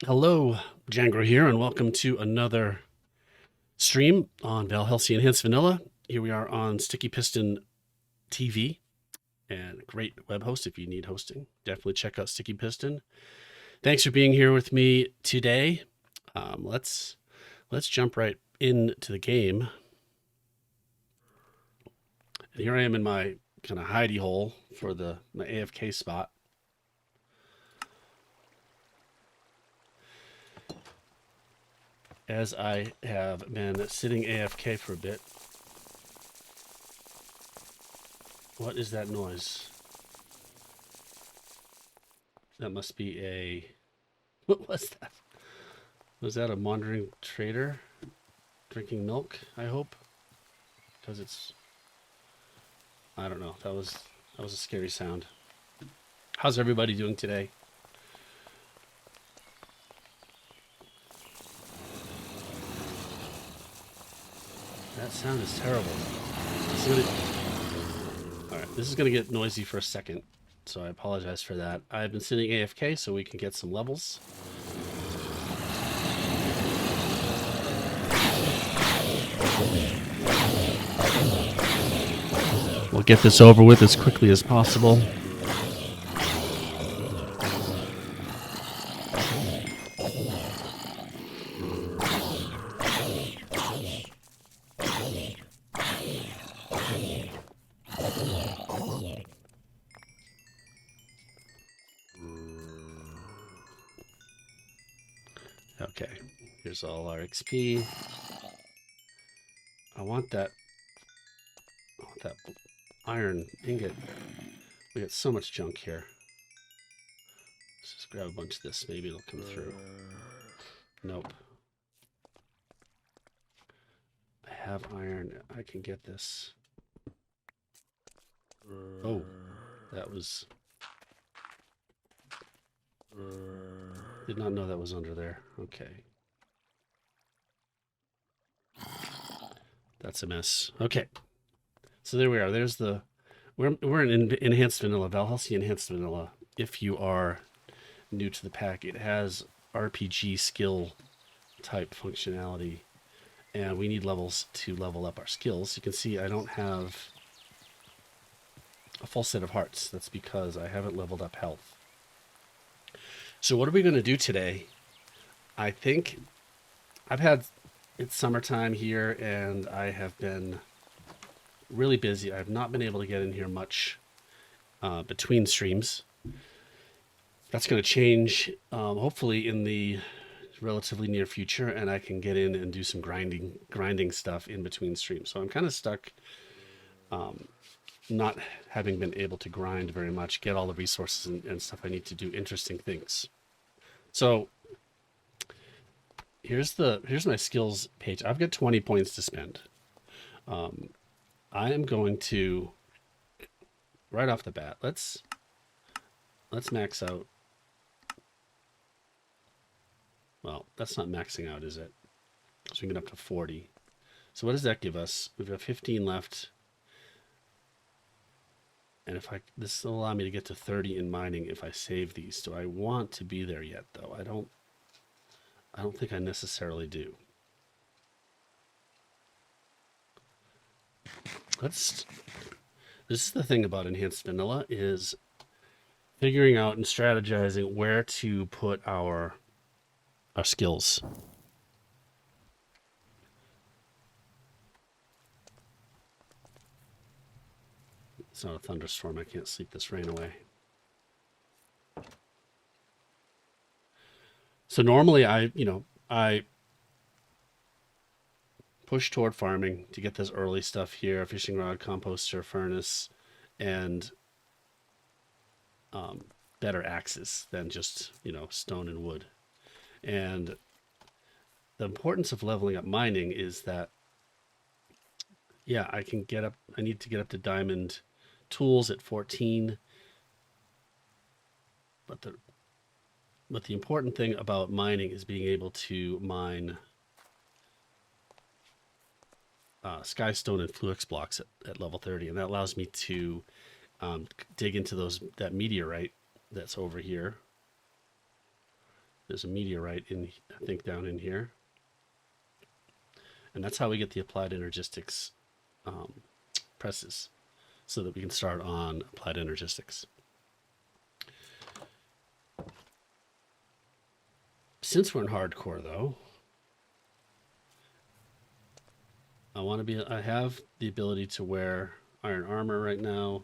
Hello, Jangro here, and welcome to another stream on Valhelsia Enhanced Vanilla. Here we are on Sticky Piston TV, and a great web host if you need hosting. Definitely check out Sticky Piston. Thanks for being here with me today. Let's jump right into the game. And here I am in my kind of hidey hole for my AFK spot. As I have been sitting AFK for a bit. What is that noise? That must be a... What was that? Was that a wandering trader drinking milk, I hope? Because it's... I don't know. That was a scary sound. How's everybody doing today? That sound is terrible. Alright, this is going to get noisy for a second, so I apologize for that. I've been sitting AFK so we can get some levels. We'll get this over with as quickly as possible. Okay, here's all our XP. I want that iron ingot. We got so much junk here. Let's just grab a bunch of this. Maybe it'll come through. Nope. I have iron. I can get this. Oh, that was... Did not know that was under there. Okay. That's a mess. Okay. So there we are. There's the... We're in Enhanced Vanilla, Valhelsia Enhanced Vanilla. If you are new to the pack, it has RPG skill type functionality. And we need levels to level up our skills. You can see I don't have a full set of hearts. That's because I haven't leveled up health. So what are we going to do today? I think it's summertime here and I have been really busy. I've not been able to get in here much between streams. That's going to change hopefully in the relatively near future, and I can get in and do some grinding stuff in between streams. So I'm kind of stuck not having been able to grind very much, get all the resources and stuff I need to do interesting things. So here's my skills page. I've got 20 points to spend. I am going to, right off the bat, let's max out. Well, that's not maxing out, is it? So we can get up to 40. So what does that give us? We've got 15 left. And this will allow me to get to 30 in mining if I save these. Do I want to be there yet, though? I don't think I necessarily do. This is the thing about Enhanced Vanilla, is figuring out and strategizing where to put our skills. It's not a thunderstorm. I can't sleep this rain away. So normally I push toward farming to get this early stuff here: fishing rod, composter, furnace, and better axes than just stone and wood. And the importance of leveling up mining is that, yeah, I need to get up to diamond tools at 14. But the important thing about mining is being able to mine skystone and fluix blocks at level 30, and that allows me to dig into that meteorite that's over here. There's a meteorite in, I think, down in here. And that's how we get the applied energistics presses, so that we can start on applied energistics. Since we're in hardcore, though, I have the ability to wear iron armor right now.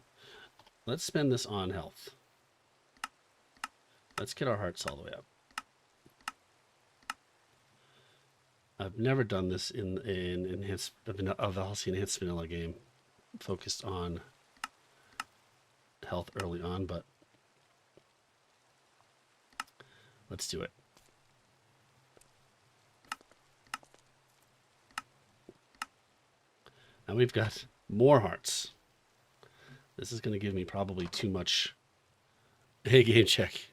Let's spend this on health. Let's get our hearts all the way up. I've never done this in a Valhelsia Enhanced Vanilla game, focused on health early on, but let's do it. Now we've got more hearts. This is going to give me probably too much. Hey, game check.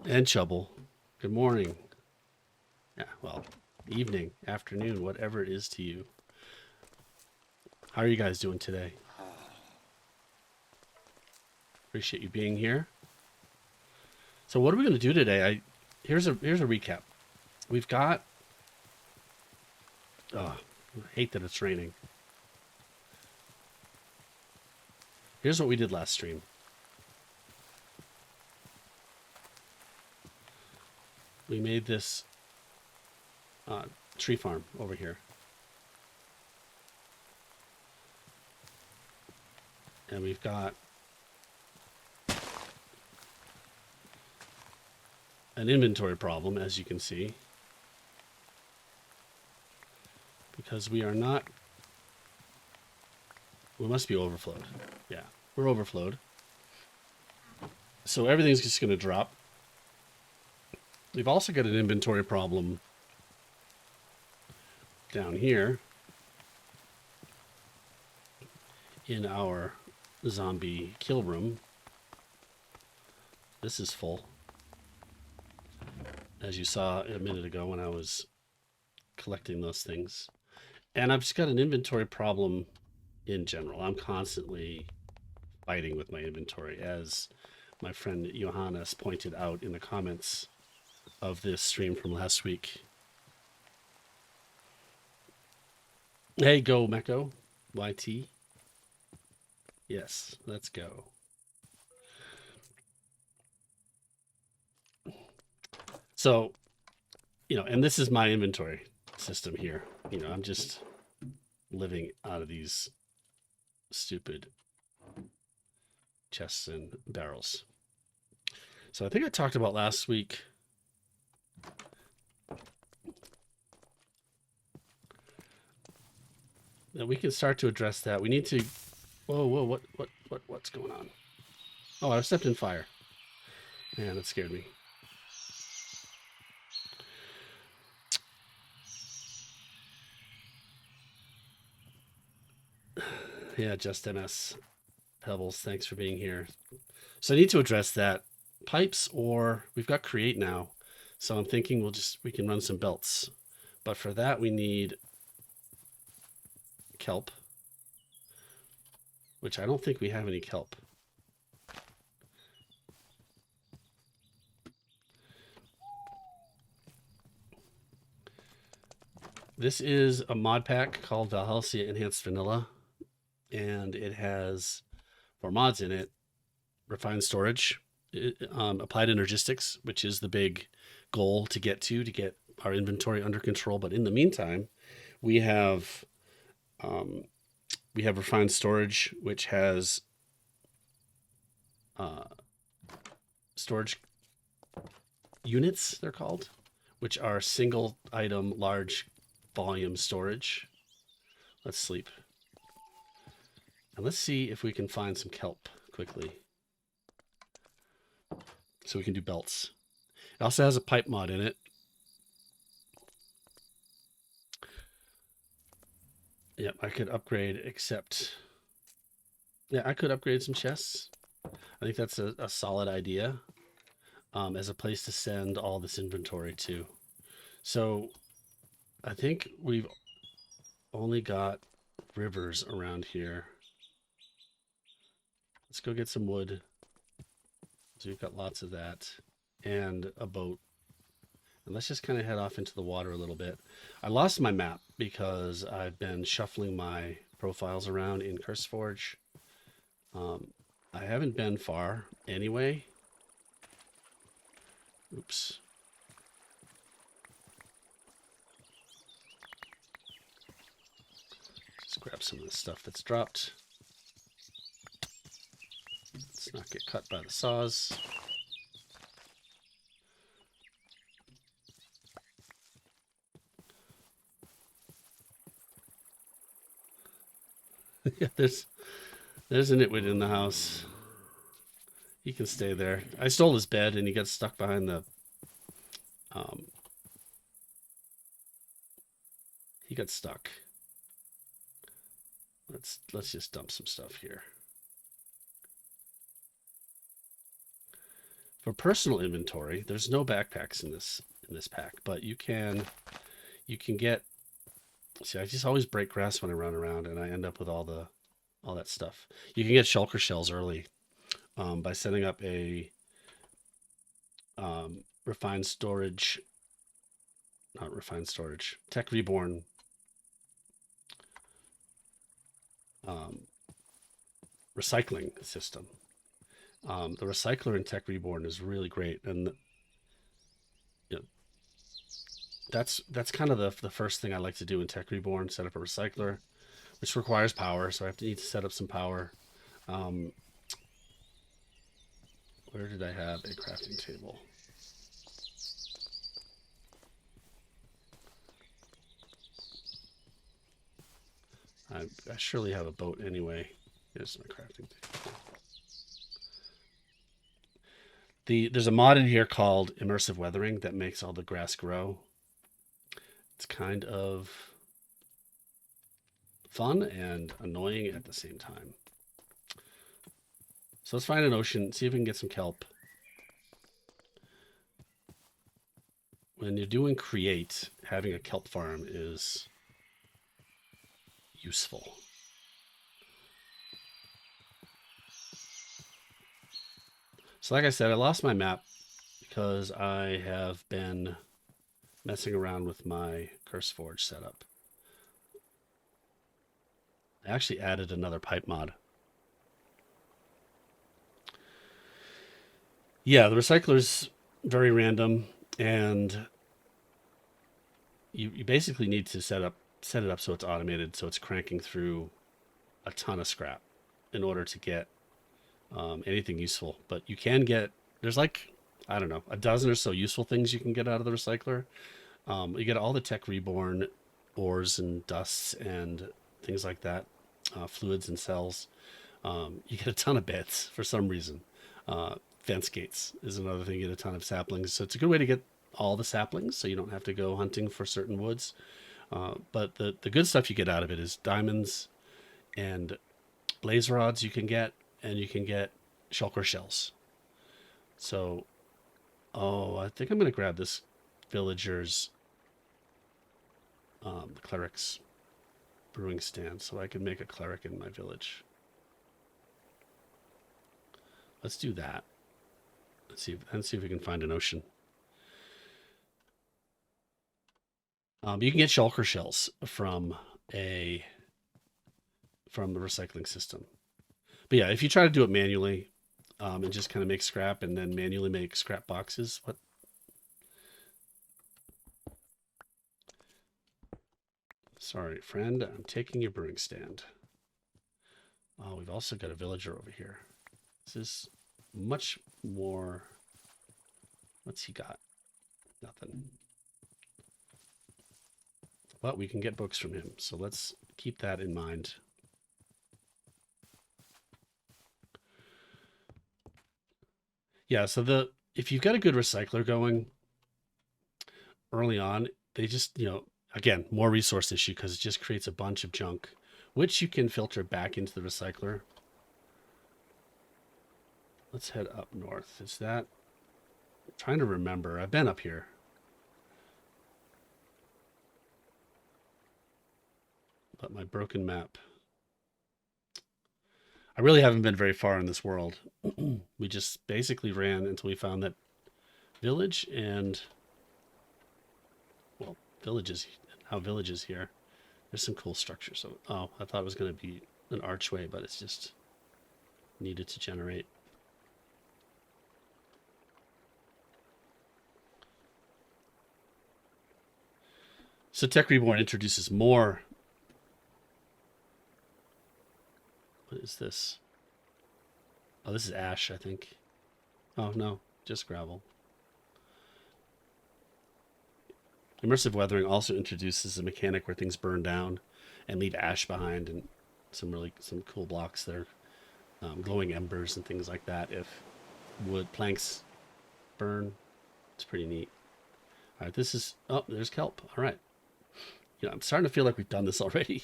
And Chubble. Good morning. Yeah, well, evening, afternoon, whatever it is to you. How are you guys doing today? Appreciate you being here. So what are we going to do today? Here's a recap. We've got... I hate that it's raining. Here's what we did last stream. We made this tree farm over here. And we've got an inventory problem, as you can see, because we must be overflowed. Yeah, we're overflowed. So everything's just going to drop. We've also got an inventory problem down here in our zombie kill room. This is full, as you saw a minute ago when I was collecting those things. And I've just got an inventory problem in general. I'm constantly fighting with my inventory, as my friend Johannes pointed out in the comments of this stream from last week. Hey, go Meko YT. Yes, let's go. So, and this is my inventory system here. I'm just living out of these stupid chests and barrels. So I think I talked about last week that we can start to address that. We need to... Whoa, what's going on? Oh, I stepped in fire. Man, that scared me. Yeah, just MS Pebbles, thanks for being here. So I need to address that. Pipes, or we've got create now. So I'm thinking we can run some belts. But for that we need kelp, which I don't think we have any kelp. This is a mod pack called Valhelsia Enhanced Vanilla, and it has 4 mods in it: refined storage, applied energistics, which is the big goal to get our inventory under control. But in the meantime, we have refined storage, which has storage units, they're called, which are single item large volume storage. Let's sleep. And let's see if we can find some kelp quickly, so we can do belts. It also has a pipe mod in it. Yep, I could upgrade, except... Yeah, I could upgrade some chests. I think that's a solid idea, as a place to send all this inventory to. So I think we've only got rivers around here. Let's go get some wood. So we've got lots of that, and a boat And let's just kind of head off into the water a little bit. I lost my map because I've been shuffling my profiles around in CurseForge. I haven't been far anyway. Oops. Let's grab some of the stuff that's dropped. Let's not get cut by the saws. Yeah, there's an nitwit in the house. He can stay there. I stole his bed and he got stuck behind the he got stuck. Let's just dump some stuff here. For personal inventory, there's no backpacks in this pack, but you can get. See, I just always break grass when I run around, and I end up with all that stuff. You can get shulker shells early by setting up a refined storage, not refined storage, Tech Reborn recycling system. The recycler in Tech Reborn is really great, and you know, that's kind of the first thing I like to do in Tech Reborn: set up a recycler, which requires power, so I need to set up some power. Where did I have a crafting table? I surely have a boat anyway. Here's my crafting table. There's a mod in here called immersive weathering that makes all the grass grow. It's kind of fun and annoying at the same time. So let's find an ocean, see if we can get some kelp. When you're doing create, having a kelp farm is useful. So like I said, I lost my map because I have been messing around with my CurseForge setup. I actually added another pipe mod. Yeah, the recycler's very random, and you basically need to set it up so it's automated, so it's cranking through a ton of scrap in order to get anything useful. But you can get, there's like, I don't know, a dozen or so useful things you can get out of the recycler. You get all the Tech Reborn ores and dusts and things like that, fluids and cells. You get a ton of bits for some reason. Fence gates is another thing. You get a ton of saplings. So it's a good way to get all the saplings so you don't have to go hunting for certain woods. But the good stuff you get out of it is diamonds and blaze rods you can get, and you can get shulker shells. So, I think I'm going to grab this villager's cleric's brewing stand so I can make a cleric in my village. Let's do that. Let's see if we can find an ocean. You can get shulker shells from the recycling system. But yeah, if you try to do it manually, and just kind of make scrap and then manually make scrap boxes, Sorry, friend, I'm taking your brewing stand. Oh, we've also got a villager over here. This is much more. What's he got? Nothing. But we can get books from him, so let's keep that in mind. Yeah, so if you've got a good recycler going early on, they just, again, more resource issue because it just creates a bunch of junk, which you can filter back into the recycler. Let's head up north. Is that? I'm trying to remember. I've been up here. But my broken map. I really haven't been very far in this world. We just basically ran until we found that village, and villages here. There's some cool structures. So, oh, I thought it was going to be an archway, but it's just needed to generate. So Tech Reborn introduces more. What is this? Oh, this is ash, I think. Oh, no, just gravel. Immersive weathering also introduces a mechanic where things burn down and leave ash behind, and some cool blocks there, glowing embers and things like that. If wood planks burn, it's pretty neat. All right, this is, oh, there's kelp. All right. You know, I'm starting to feel like we've done this already.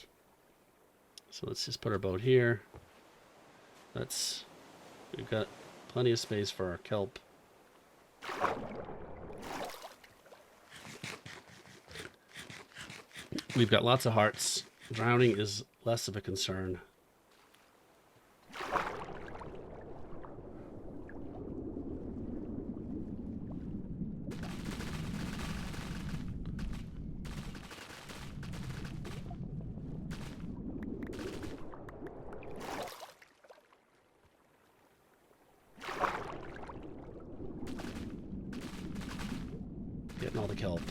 So let's just put our boat here. We've got plenty of space for our kelp. We've got lots of hearts. Drowning is less of a concern. Getting all the kelp.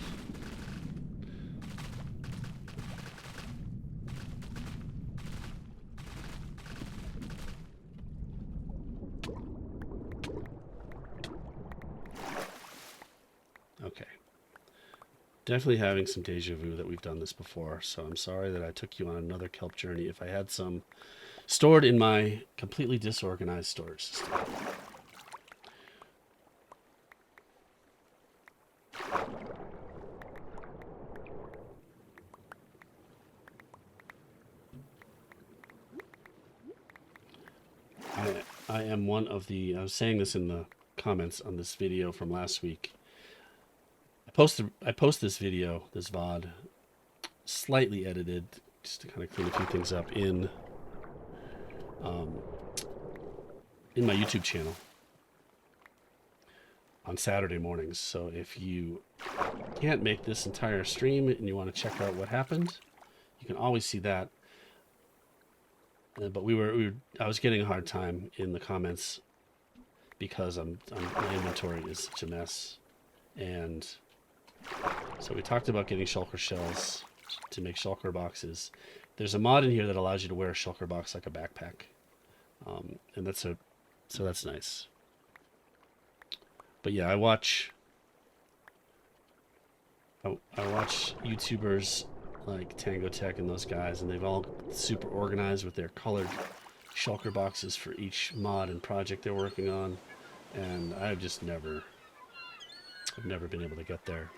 Okay. Definitely having some deja vu that we've done this before, so I'm sorry that I took you on another kelp journey if I had some stored in my completely disorganized storage system. I am one of the, I was saying this in the comments on this video from last week. I post this video, this VOD, slightly edited, just to kind of clean a few things up in my YouTube channel on Saturday mornings. So if you can't make this entire stream and you want to check out what happened, you can always see that. But I was getting a hard time in the comments because my inventory is such a mess. And so we talked about getting shulker shells to make shulker boxes. There's a mod in here that allows you to wear a shulker box like a backpack. And so that's nice. But yeah, I watch YouTubers like Tango Tech and those guys, and they've all super organized with their colored shulker boxes for each mod and project they're working on, and I've never been able to get there.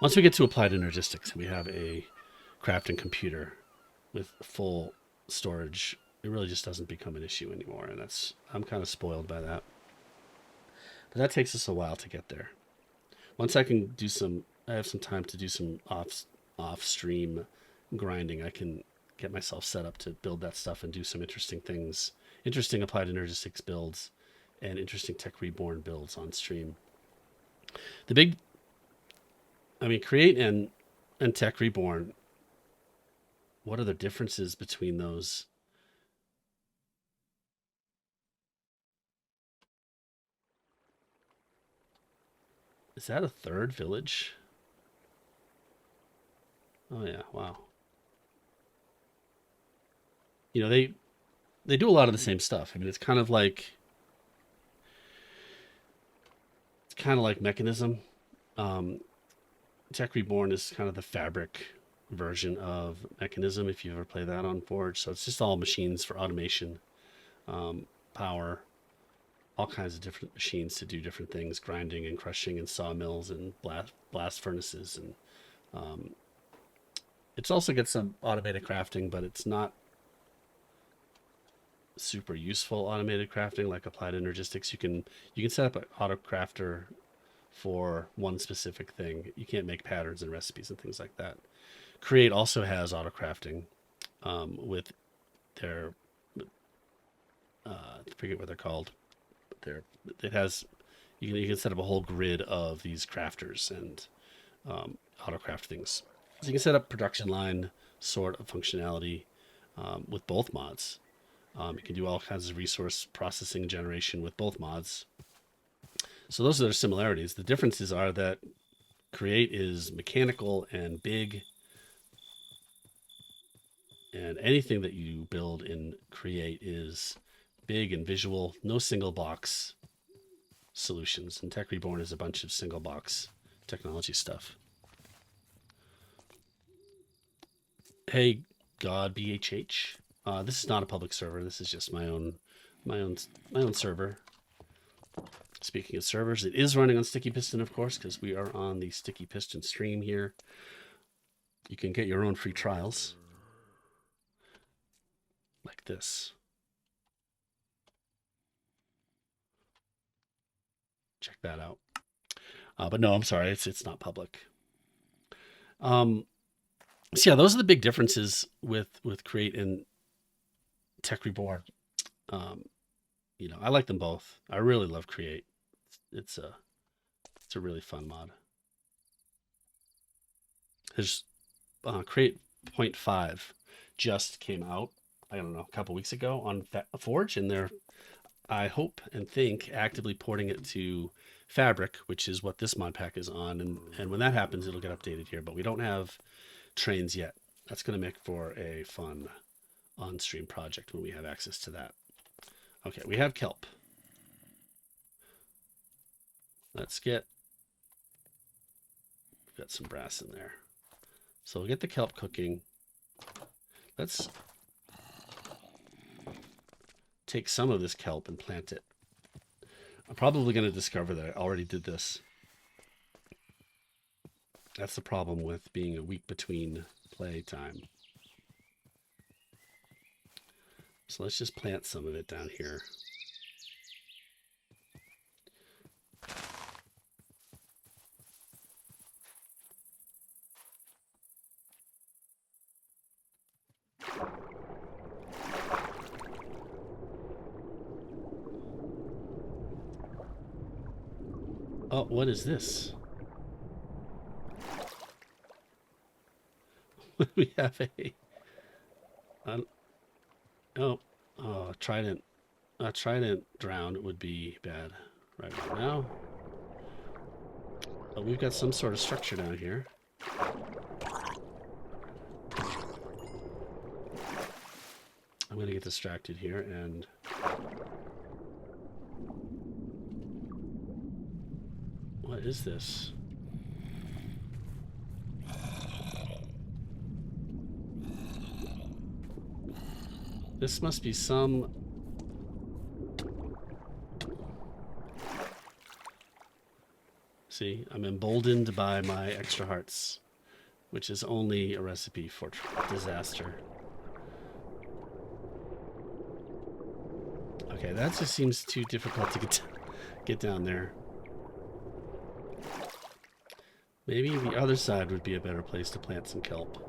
Once we get to applied energistics and we have a crafting computer with full storage, it really just doesn't become an issue anymore, and I'm kind of spoiled by that. But that takes us a while to get there. Once I have some time to do some off-stream grinding, I can get myself set up to build that stuff and do some interesting things, interesting applied energistics builds and interesting Tech Reborn builds on stream. Create and Tech Reborn, what are the differences between those? Is that a third village? Oh yeah, wow. You know, they do a lot of the same stuff. I mean, it's kind of like Mechanism. Tech Reborn is kind of the fabric version of Mechanism, if you ever play that on Forge. So it's just all machines for automation, power, all kinds of different machines to do different things, grinding and crushing and sawmills and blast furnaces. And it's also got some automated crafting, but it's not super useful automated crafting like applied energistics. You can set up an auto crafter for one specific thing. You can't make patterns and recipes and things like that. Create also has auto crafting with their I forget what they're called. It has you can set up a whole grid of these crafters, and autocraft things. So you can set up production line sort of functionality with both mods. You can do all kinds of resource processing generation with both mods. So those are their similarities. The differences are that Create is mechanical and big, and anything that you build in Create is big and visual, no single box solutions. And Tech Reborn is a bunch of single box technology stuff. Hey, God BHH. This is not a public server. This is just my own server. Speaking of servers, it is running on Sticky Piston, of course, because we are on the Sticky Piston stream here. You can get your own free trials like this. Check that out. But no, I'm sorry, it's not public. So yeah, those are the big differences with Create and Tech Reborn. You know, I like them both. I really love Create. It's a really fun mod. There's Create 0.5 just came out, I don't know, a couple weeks ago on Forge, and they're, I hope and think, actively porting it to Fabric, which is what this mod pack is on, and when that happens, it'll get updated here. But we don't have trains yet. That's going to make for a fun on-stream project when we have access to that. Okay, we have kelp. Let's get, we've got some brass in there. So we'll get the kelp cooking. Let's take some of this kelp and plant it. I'm probably going to discover that I already did this. That's the problem with being a week between play time. So let's just plant some of it down here. Oh, what is this? We have a trident. A trident drowned would be bad right now. But we've got some sort of structure down here. I'm going to get distracted here and what is this? This must be some... See, I'm emboldened by my extra hearts, which is only a recipe for disaster. Okay, that just seems too difficult to get down there. Maybe the other side would be a better place to plant some kelp.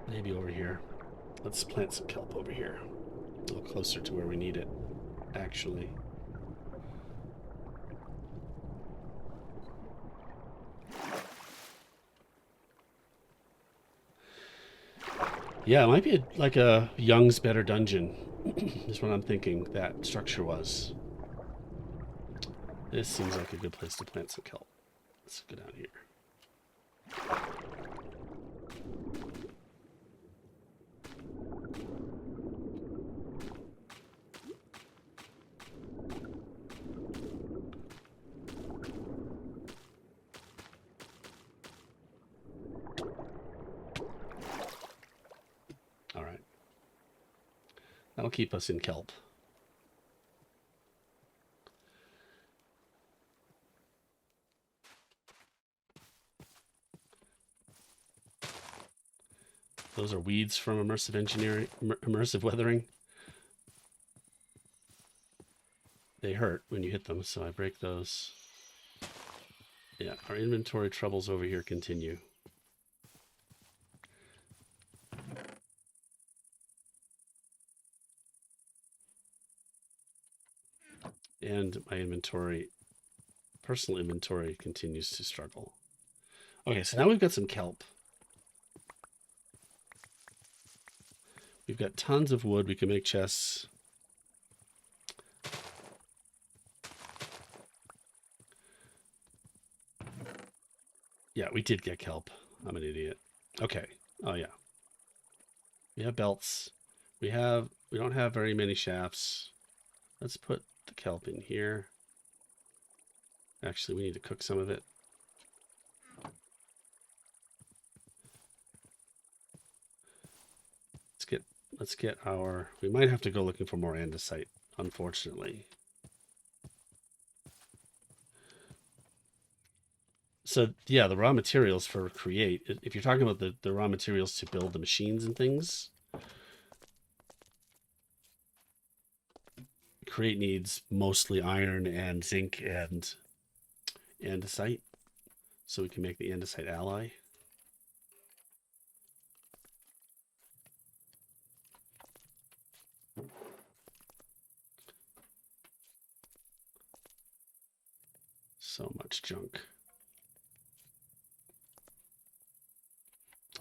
Maybe over here. Let's plant some kelp over here. A little closer to where we need it, actually. Yeah, it might be like a Young's Better Dungeon, is what I'm thinking that structure was. This seems like a good place to plant some kelp. Let's go down here. That'll keep us in kelp. Those are weeds from immersive engineering, immersive weathering. They hurt when you hit them, so I break those. Yeah, our inventory troubles over here continue. And my inventory, personal inventory, continues to struggle. Okay, so now we've got some kelp. We've got tons of wood. We can make chests. Yeah, we did get kelp. I'm an idiot. Okay. Oh, yeah. We have belts. We don't have very many shafts. Let's put the kelp in here. Actually, we need to cook some of it. Let's get our, we might have to go looking for more andesite, unfortunately. So yeah, the raw materials for create, if you're talking about the raw materials to build the machines and things, create needs mostly iron and zinc and andesite. So we can make the andesite alloy. So much junk.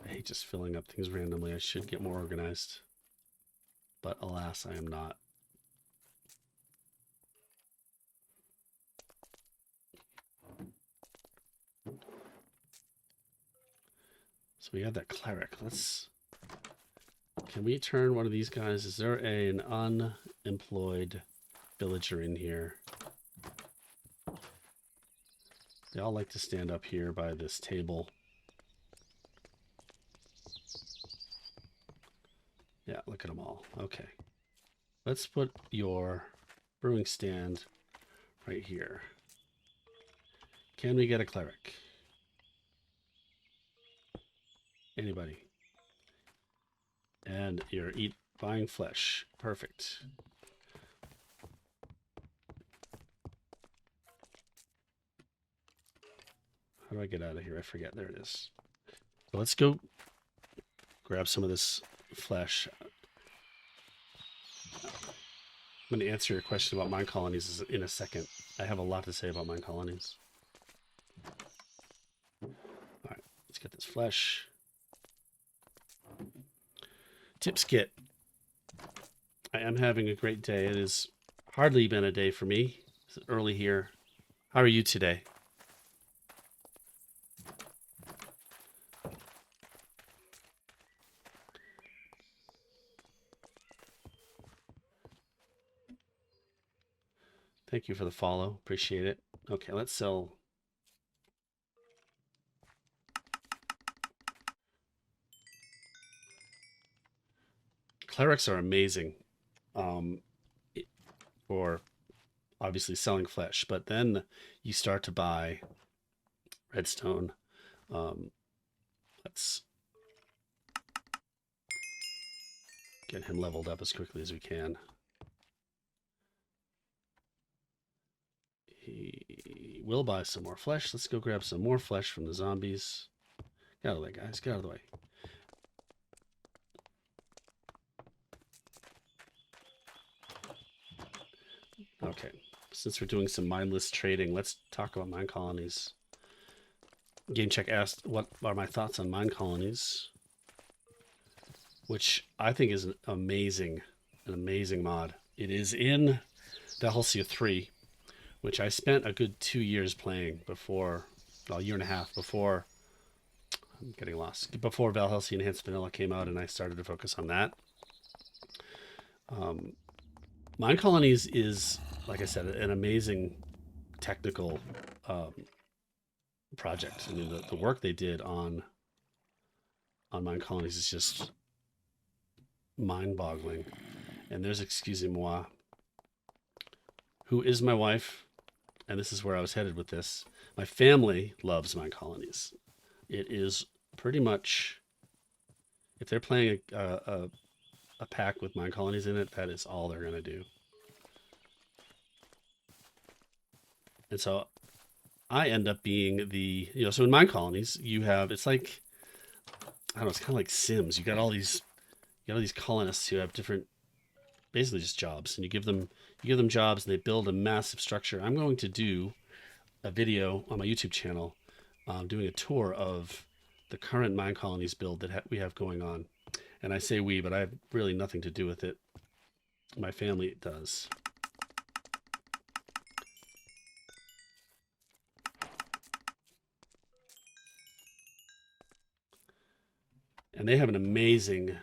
I hate just filling up things randomly. I should get more organized. But alas, I am not. So we have that cleric. Can we turn one of these guys? Is there an unemployed villager in here? They all like to stand up here by this table. Yeah, look at them all. Okay. Let's put your brewing stand right here. Can we get a cleric? Anybody? And you're buying flesh. Perfect. How do I get out of here? I forget. There it is. So let's go grab some of this flesh. I'm going to answer your question about MineColonies in a second. I have a lot to say about MineColonies. All right, let's get this flesh. Tips kit. I am having a great day. It has hardly been a day for me. It's early here. How are you today? Thank you for the follow. Appreciate it. Okay, let's sell. Clerics are amazing for obviously selling flesh, but then you start to buy redstone. Let's get him leveled up as quickly as we can. He will buy some more flesh. Let's go grab some more flesh from the zombies. Get out of the way, guys. Get out of the way. Okay. Since we're doing some mindless trading, let's talk about MineColonies. GameCheck asked, what are my thoughts on MineColonies? Which I think is an amazing mod. It is in Valhelsia 3, which I spent a good 2 years playing before, well, a year and a half before, I'm getting lost, before Valhelsia Enhanced Vanilla came out, and I started to focus on that. MineColonies is, like I said, an amazing technical project. I mean, the work they did on MineColonies is just mind-boggling. And there's excusez-moi, who is my wife, and this is where I was headed with this. My family loves MineColonies. It is pretty much, if they're playing a pack with MineColonies in it, that is all they're going to do. And so I end up being the, so in MineColonies, you have, it's like, I don't know, it's kind of like Sims. You got all these colonists who have different, basically just jobs, and you give them jobs, and they build a massive structure. I'm going to do a video on my YouTube channel, doing a tour of the current MineColonies build that we have going on. And I say we, but I have really nothing to do with it. My family does. And they have an amazing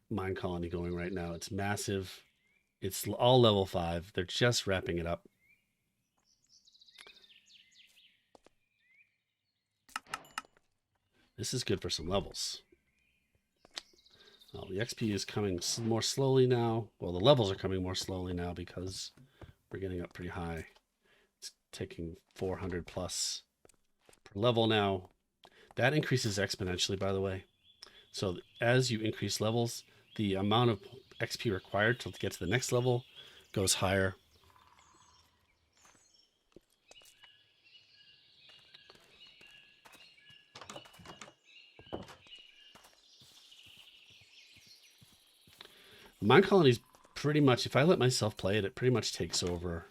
mine colony going right now. It's massive. It's all level 5. They're just wrapping it up. This is good for some levels. Well, the XP is coming more slowly now. Well, the levels are coming more slowly now because we're getting up pretty high. It's taking 400 plus per level now. That increases exponentially, by the way. So as you increase levels, the amount of XP required to get to the next level goes higher. MineColonies pretty much, if I let myself play it, it pretty much takes over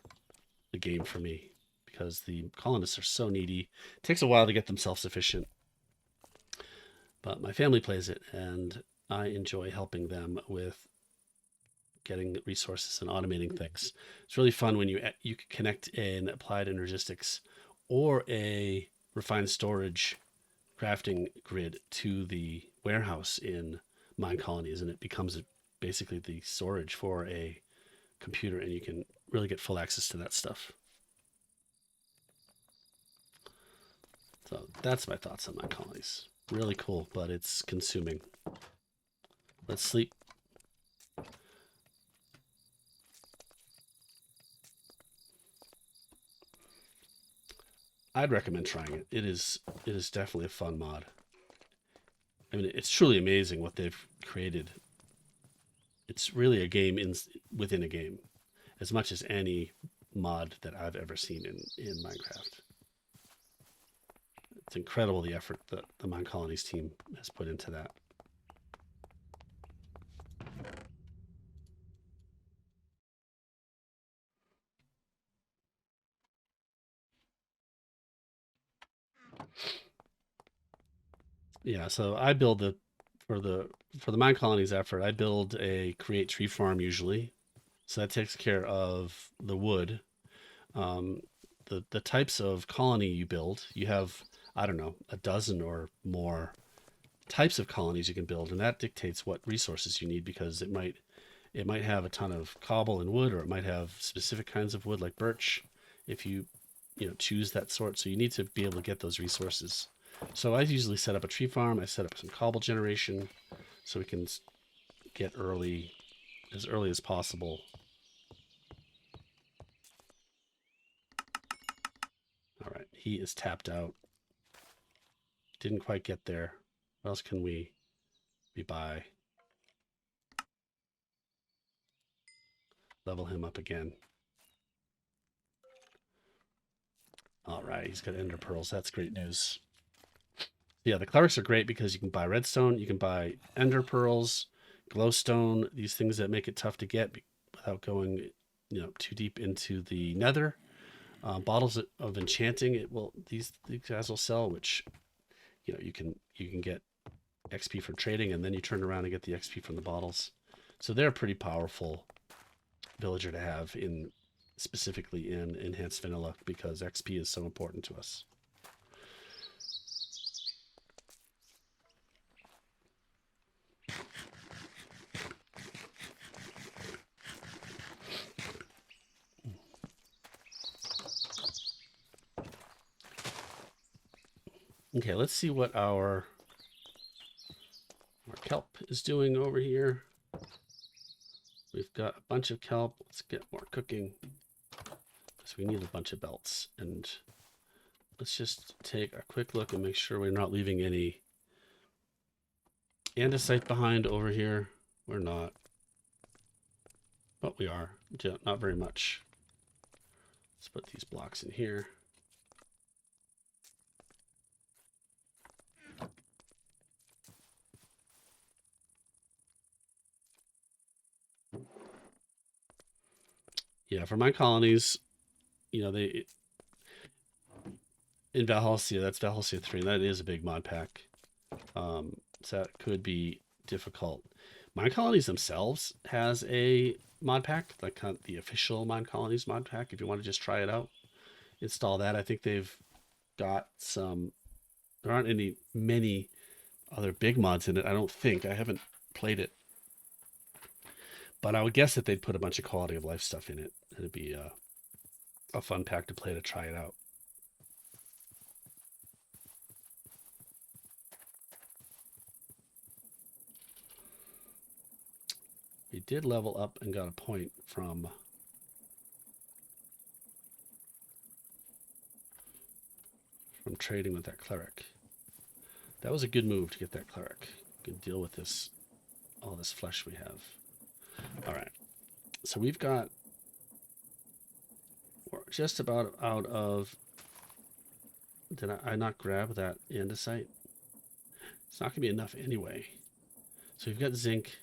the game for me because the colonists are so needy. It takes a while to get them self-sufficient. But my family plays it, and I enjoy helping them with getting resources and automating things. It's really fun when you can connect an applied energistics or a refined storage crafting grid to the warehouse in MineColonies, and it becomes basically the storage for a computer, and you can really get full access to that stuff. So that's my thoughts on MineColonies. Really cool, but it's consuming. Let's sleep. I'd recommend trying it. It is definitely a fun mod. I mean, it's truly amazing what they've created. It's really a game within a game, as much as any mod that I've ever seen in Minecraft. It's incredible the effort that the MineColonies team has put into that. Yeah, so I build for the MineColonies effort, I build a create tree farm usually. So that takes care of the wood. The types of colony you build, you have, I don't know, a dozen or more types of colonies you can build, and that dictates what resources you need because it might have a ton of cobble and wood, or it might have specific kinds of wood like birch if you choose that sort. So you need to be able to get those resources. So I usually set up a tree farm. I set up some cobble generation so we can get as early as possible. All right, he is tapped out. Didn't quite get there. What else can we buy? Level him up again. All right, he's got ender pearls. That's great news. Yeah, the clerics are great because you can buy redstone, you can buy ender pearls, glowstone, these things that make it tough to get without going, too deep into the nether. Bottles of enchanting, these guys will sell, which you can get XP for trading, and then you turn around and get the XP from the bottles. So they're a pretty powerful villager to have specifically in Enhanced Vanilla because XP is so important to us. Okay, let's see what our kelp is doing over here. We've got a bunch of kelp. Let's get more cooking. So we need a bunch of belts. And let's just take a quick look and make sure we're not leaving any andesite behind over here. We're not. But we are. Not very much. Let's put these blocks in here. Yeah, for MineColonies, you know, they in Valhelsia, that's Valhelsia 3, and that is a big mod pack. So that could be difficult. MineColonies themselves has a mod pack, like kind of the official MineColonies mod pack. If you want to just try it out, install that. I think they've got some. There aren't many other big mods in it. I don't think. I haven't played it, but I would guess that they'd put a bunch of quality of life stuff in it. It'd be a fun pack to play to try it out. He did level up and got a point from trading with that cleric. That was a good move to get that cleric. Can deal with this, all this flesh we have. All right, so we're just about out of. Did I not grab that andesite? It's not gonna be enough anyway. So we've got zinc.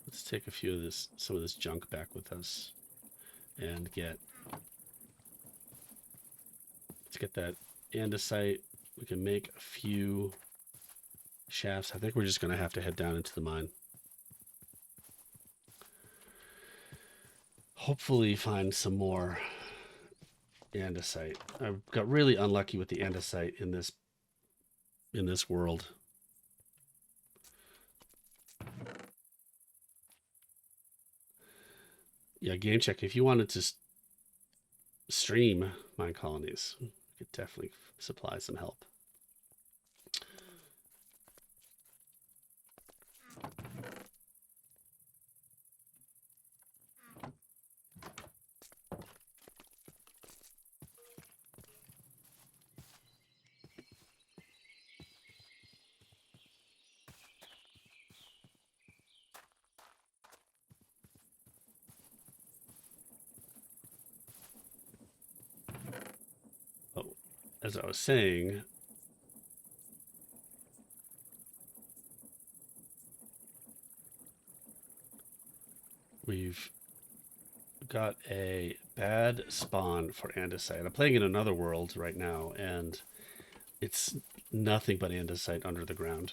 Let's take a few of some of this junk back with us, and let's get that andesite. We can make a few shafts. I think we're just going to have to head down into the mine. Hopefully find some more andesite. I got really unlucky with the andesite in this world. Yeah, game check. If you wanted to stream MineColonies, you could definitely supply some help. Oh, as I was saying, we've got a bad spawn for andesite. I'm playing in another world right now, and it's nothing but andesite under the ground.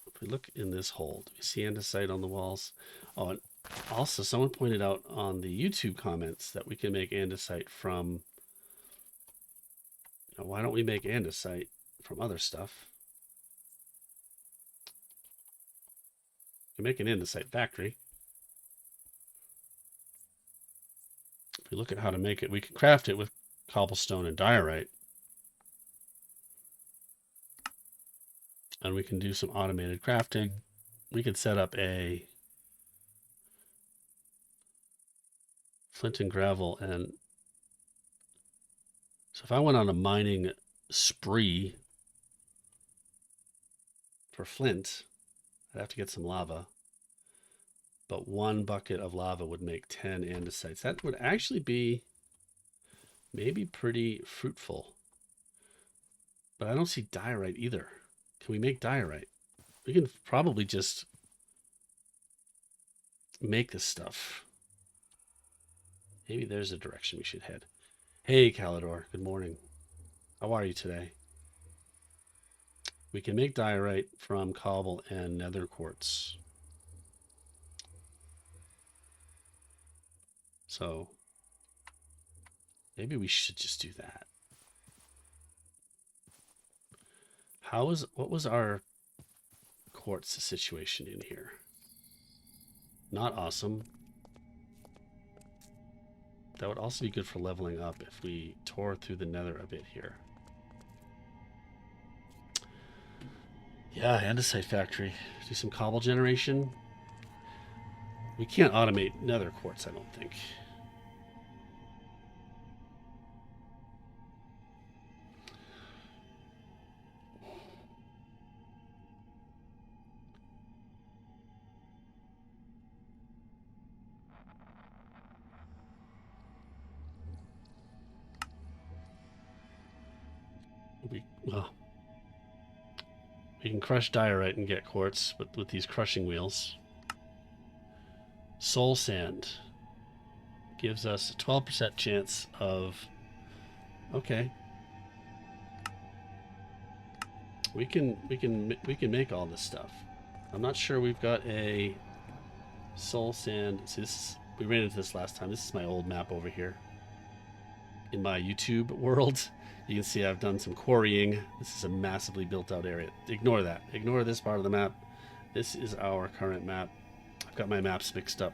If we look in this hole, do we see andesite on the walls? Oh, and also someone pointed out on the YouTube comments that we can make andesite from, why don't we make andesite from other stuff? We can make an andesite factory. If we look at how to make it, we can craft it with cobblestone and diorite. And we can do some automated crafting. We could set up a flint and gravel. And so if I went on a mining spree for flint, I'd have to get some lava. But 1 bucket of lava would make 10 andesites. That would actually be maybe pretty fruitful. But I don't see diorite either. Can we make diorite? We can probably just make this stuff. Maybe there's a direction we should head. Hey, Calidor. Good morning. How are you today? We can make diorite from cobble and nether quartz. So maybe we should just do that. What was our quartz situation in here? Not awesome. That would also be good for leveling up if we tore through the nether a bit here. Yeah, andesite factory. Do some cobble generation. We can't automate nether quartz, I don't think. Well, We can crush diorite and get quartz with these crushing wheels. Soul sand gives us a 12% chance of... Okay. We can make all this stuff. I'm not sure we've got a soul sand. See, we ran into this last time. This is my old map over here. In my YouTube world, you can see I've done some quarrying. This is a massively built out area. Ignore that. Ignore this part of the map. This is our current map. I've got my maps mixed up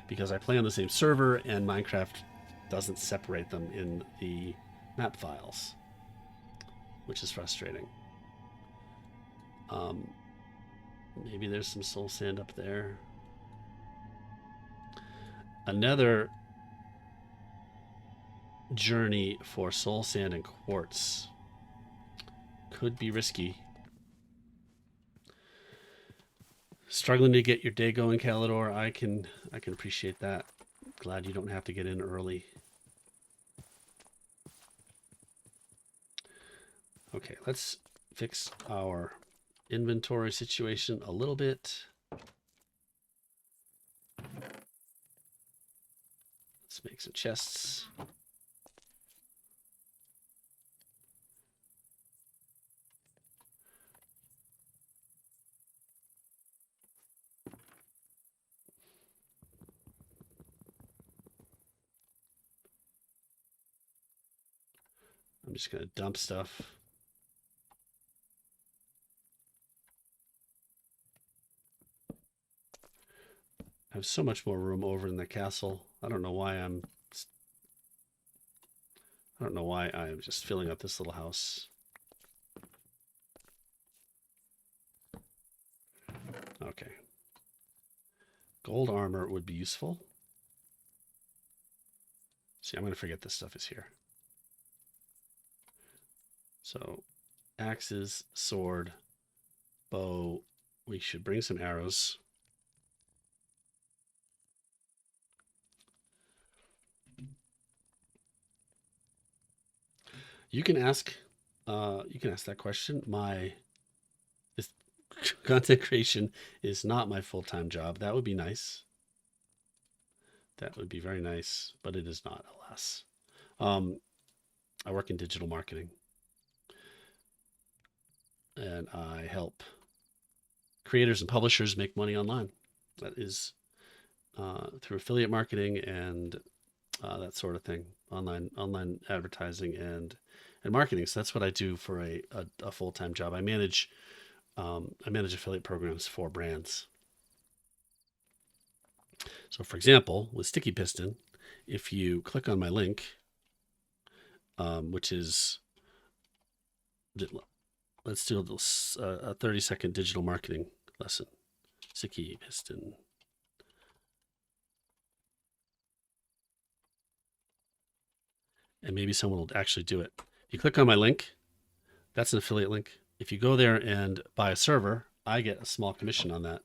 because I play on the same server and Minecraft doesn't separate them in the map files, which is frustrating. Maybe there's some soul sand up there. Another journey for soul sand and quartz could be risky. Struggling to get your day going, Calidor. I can appreciate that. Glad you don't have to get in early. Okay, let's fix our inventory situation a little bit. Let's make some chests. I'm just going to dump stuff. I have so much more room over in the castle. I don't know why I'm just filling up this little house. Okay. Gold armor would be useful. See, I'm going to forget this stuff is here. So, axes, sword, bow. We should bring some arrows. You can ask that question. This content creation is not my full-time job. That would be nice. That would be very nice, but it is not, alas. I work in digital marketing, and I help creators and publishers make money online. That is through affiliate marketing and that sort of thing, online advertising and marketing. So that's what I do for a full-time job. I manage affiliate programs for brands. So, for example, with Sticky Piston, if you click on my link, which is, let's do a 30-second digital marketing lesson. Sticky Piston. And maybe someone will actually do it. If you click on my link, that's an affiliate link. If you go there and buy a server, I get a small commission on that.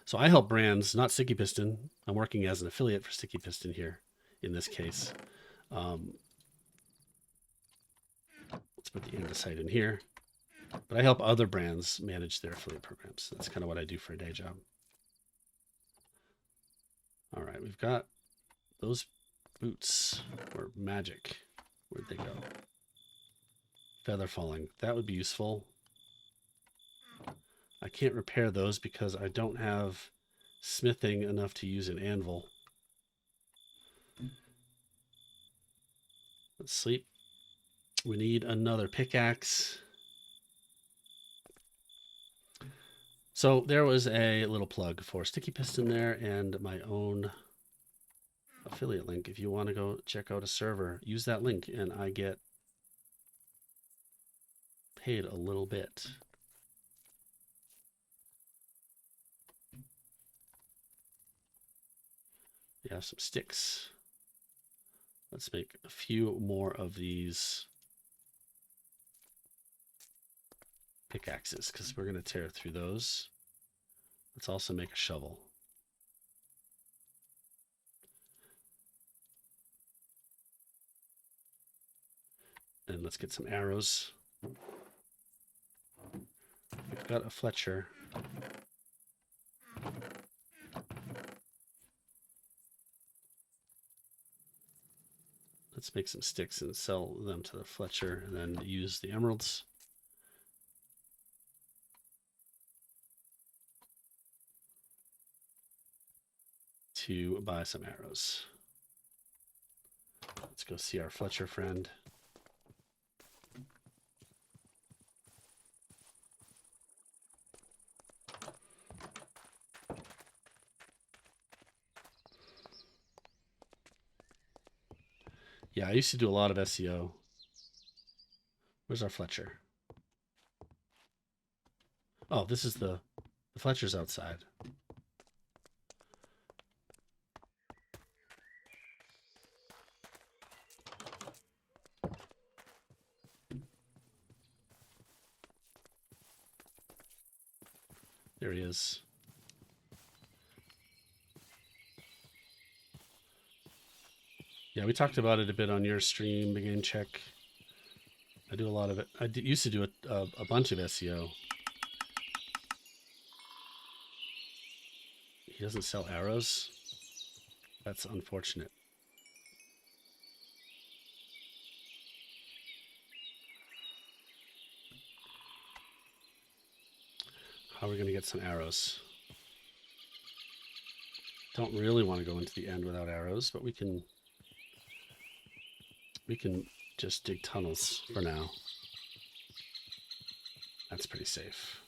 So I help brands, not Sticky Piston. I'm working as an affiliate for Sticky Piston here in this case. Let's put the andesite in here. But I help other brands manage their affiliate programs. That's kind of what I do for a day job. All right, we've got those boots were magic. Where'd they go? Feather falling. That would be useful. I can't repair those because I don't have smithing enough to use an anvil. Let's sleep. We need another pickaxe. So there was a little plug for Sticky Piston there and my own affiliate link. If you want to go check out a server, use that link and I get paid a little bit. We have some sticks. Let's make a few more of these pickaxes because we're going to tear through those. Let's also make a shovel. And let's get some arrows. got a Fletcher. Let's make some sticks and sell them to the Fletcher and then use the emeralds. To buy some arrows. Let's go see our Fletcher friend. Yeah, I used to do a lot of SEO. Where's our Fletcher? Oh, this is the Fletcher's outside. There he is. Yeah, we talked about it a bit on your stream, the game check. I do a lot of it. I used to do a bunch of SEO. He doesn't sell arrows. That's unfortunate. How are we going to get some arrows? Don't really want to go into the end without arrows, but we can just dig tunnels for now. That's pretty safe.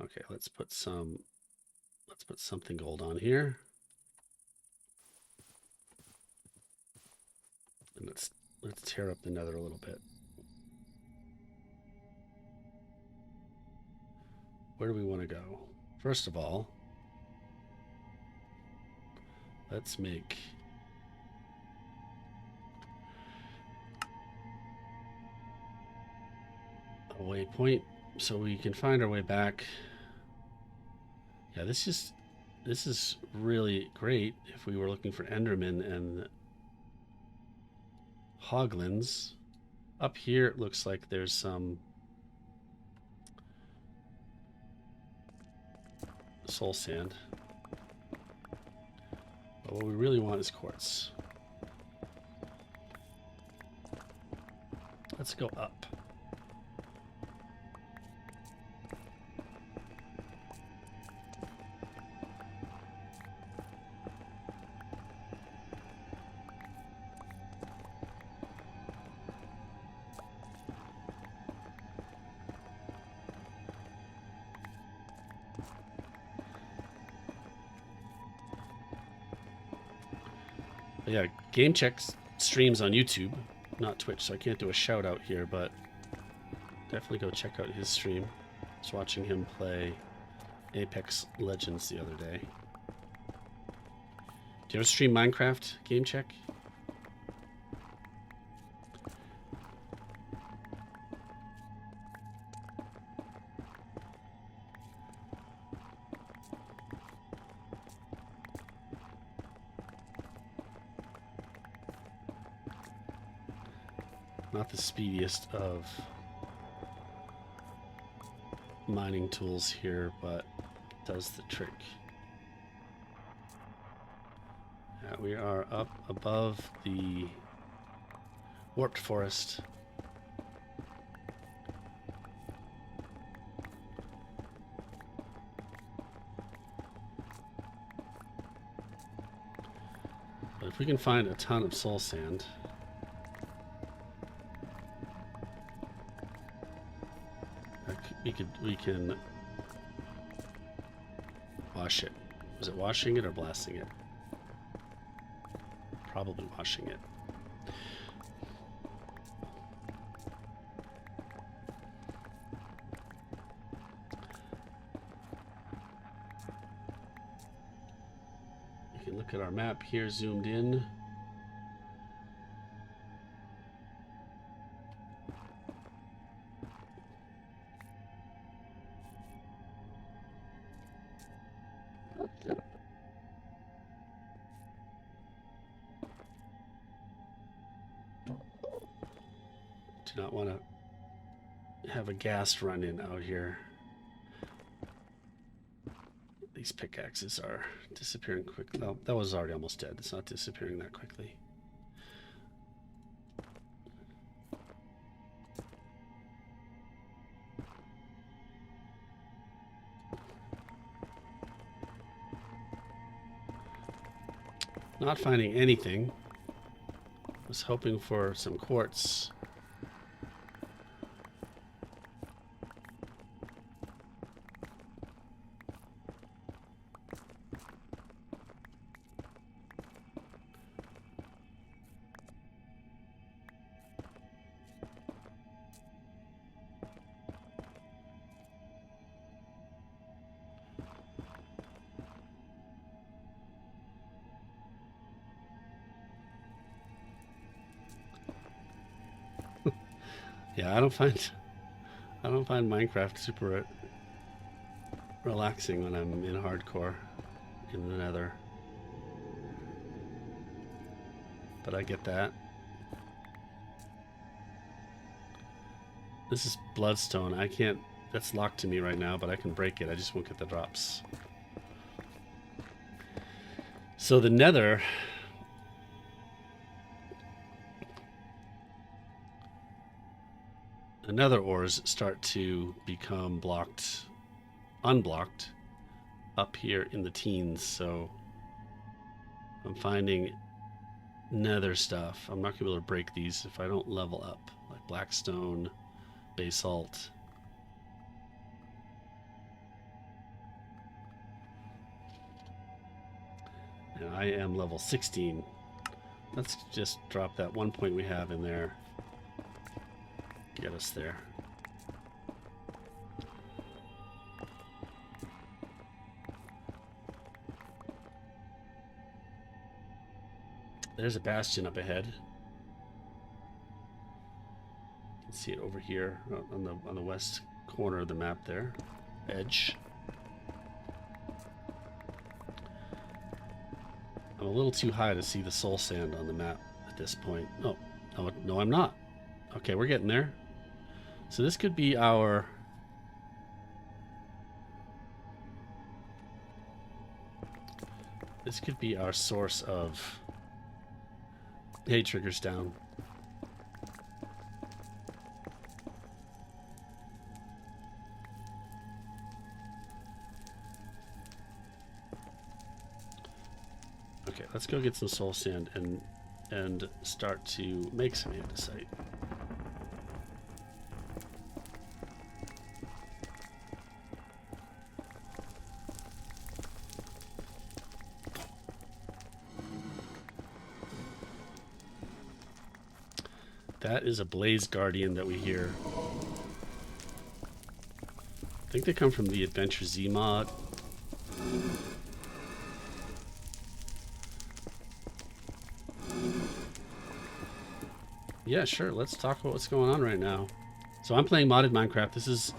Okay, let's put something gold on here. And let's tear up the Nether a little bit. Where do we want to go? First of all, let's make a waypoint so we can find our way back. Yeah, this is really great if we were looking for Enderman and Hoglins. Up here it looks like there's some soul sand. But what we really want is quartz. Let's go up. But yeah, Game Check's streams on YouTube, not Twitch, so I can't do a shout out here, but definitely go check out his stream. I was watching him play Apex Legends the other day. Do you ever stream Minecraft, Game Check? Not the speediest of mining tools here, but does the trick. Yeah, we are up above the warped forest. But if we can find a ton of soul sand, we can wash it. Was it washing it or blasting it? Probably washing it. You can look at our map here, zoomed in. Do not want to have a gas run in out here. These pickaxes are disappearing quickly. Oh, that was already almost dead. It's not disappearing that quickly. Not finding anything. Was hoping for some quartz. Yeah, I don't find Minecraft super relaxing when I'm in hardcore in the Nether. But I get that. This is bloodstone. I can't, that's locked to me right now, but I can break it. I just won't get the drops. So the Nether, the Nether ores start to become unblocked up here in the teens. So I'm finding Nether stuff. I'm not gonna be able to break these if I don't level up, like blackstone, basalt. And I am level 16. Let's just drop that 1 point we have in there. Get us there. There's a bastion up ahead. You can see it over here on the west corner of the map there. Edge. I'm a little too high to see the soul sand on the map at this point. Oh, no, I'm not. Okay, we're getting there. So this could be our... This could be our source of... Hey, trigger's down. Okay, let's go get some soul sand and start to make some andesite. That is a Blaze Guardian that we hear. I think they come from the Adventure Z mod. Yeah, sure. Let's talk about what's going on right now. So I'm playing modded Minecraft. This is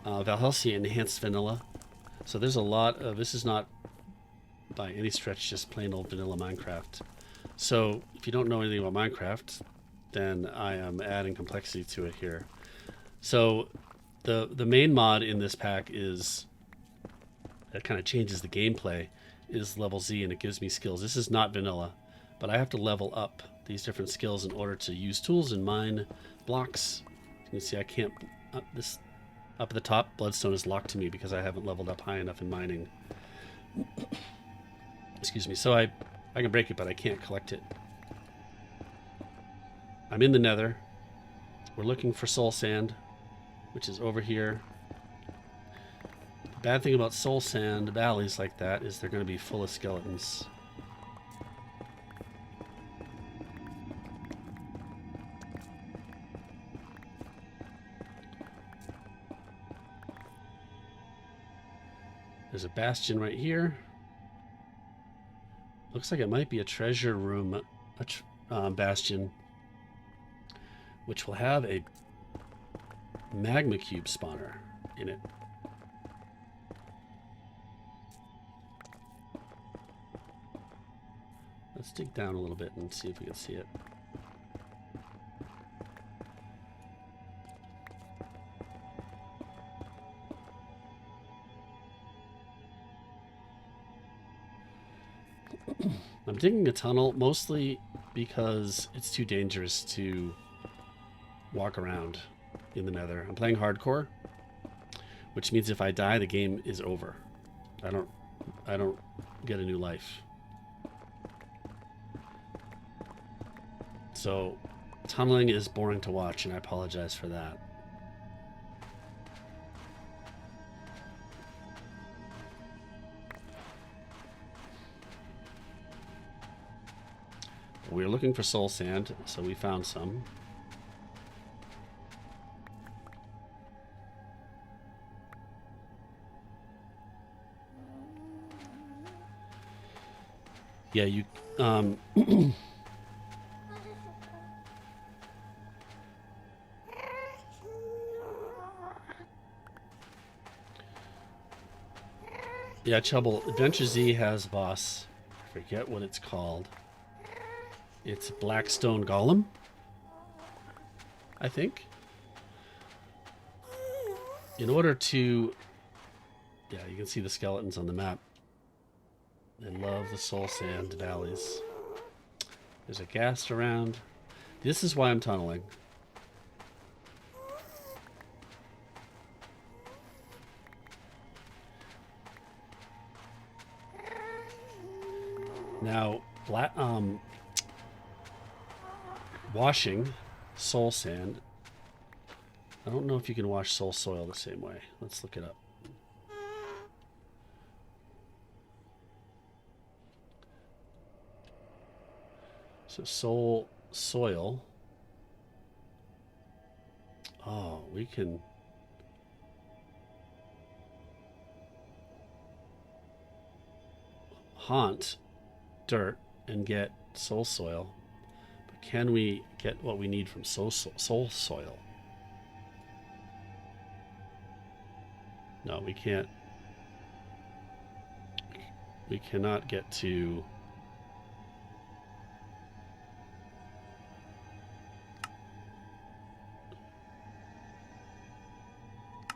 Valhelsia Enhanced Vanilla. So there's a lot of... This is not by any stretch just plain old vanilla Minecraft. So if you don't know anything about Minecraft, then I am adding complexity to it here. So the main mod in this pack is... that kind of changes the gameplay, is level Z, and it gives me skills. This is not vanilla, but I have to level up these different skills in order to use tools and mine blocks. You can see I can't... up at the top, bloodstone is locked to me because I haven't leveled up high enough in mining. Excuse me. So I can break it, but I can't collect it. I'm in the Nether. We're looking for soul sand, which is over here. The bad thing about soul sand valleys like that is they're going to be full of skeletons. There's a bastion right here. Looks like it might be a treasure room bastion, which will have a magma cube spawner in it. Let's dig down a little bit and see if we can see it. I'm digging a tunnel mostly because it's too dangerous to walk around in the Nether. I'm playing hardcore, which means if I die, the game is over. I don't get a new life. So tunneling is boring to watch, and I apologize for that. We were looking for soul sand, so we found some. Yeah, you yeah, Chubble, Adventure Z has a boss. I forget what it's called. It's Blackstone Golem, I think. In order to... Yeah, you can see the skeletons on the map. They love the soul sand valleys. There's a ghast around. This is why I'm tunneling. Now, washing soul sand. I don't know if you can wash soul soil the same way. Let's look it up. So soul soil. Oh, we can... haunt dirt and get soul soil. But can we get what we need from soul soil? No, we can't. We cannot get to...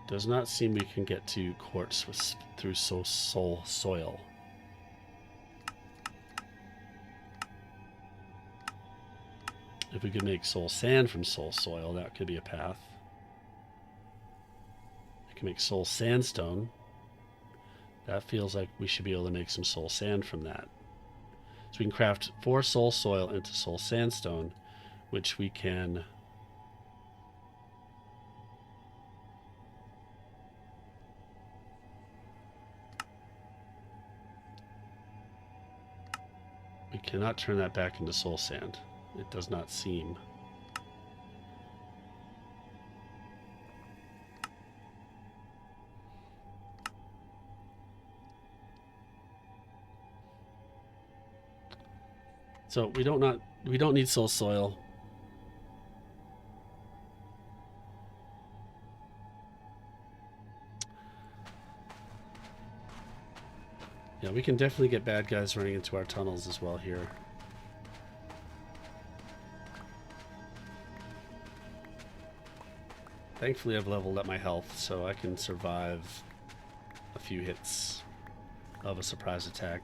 Does not seem we can get to quartz through soul soil. If we could make soul sand from soul soil, that could be a path. I can make soul sandstone. That feels like we should be able to make some soul sand from that. So we can craft 4 soul soil into soul sandstone, which we can... We cannot turn that back into soul sand. It does not seem. So we don't need soul soil. Yeah, we can definitely get bad guys running into our tunnels as well here. Thankfully, I've leveled up my health, so I can survive a few hits of a surprise attack.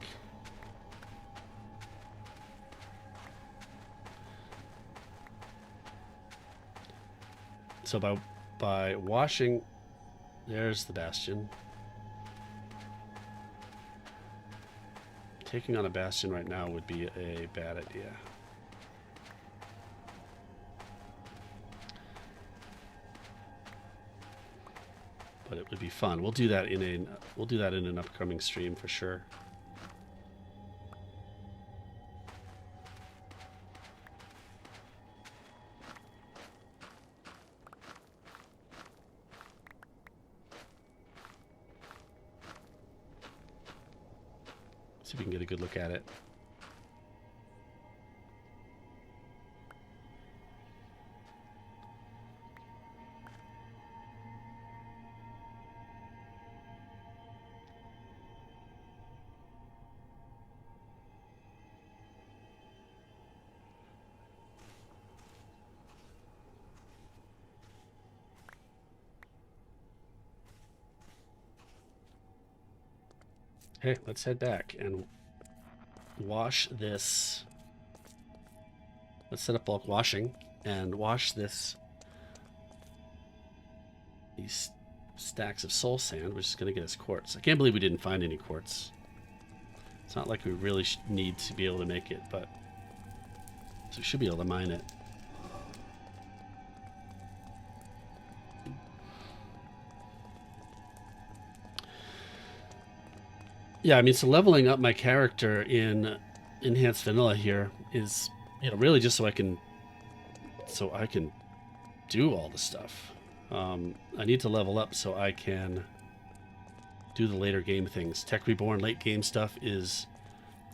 So by washing... There's the bastion. Taking on a bastion right now would be a bad idea. But it would be fun. We'll do that in an upcoming stream for sure. See if we can get a good look at it. Hey, let's head back and wash this. Let's set up bulk washing and wash these stacks of soul sand, which is going to get us quartz. I can't believe we didn't find any quartz. It's not like we really need to be able to make it, but so we should be able to mine it. Yeah, I mean, so leveling up my character in Enhanced Vanilla here is, really just so I can do all the stuff. I need to level up so I can do the later game things. Tech Reborn late game stuff is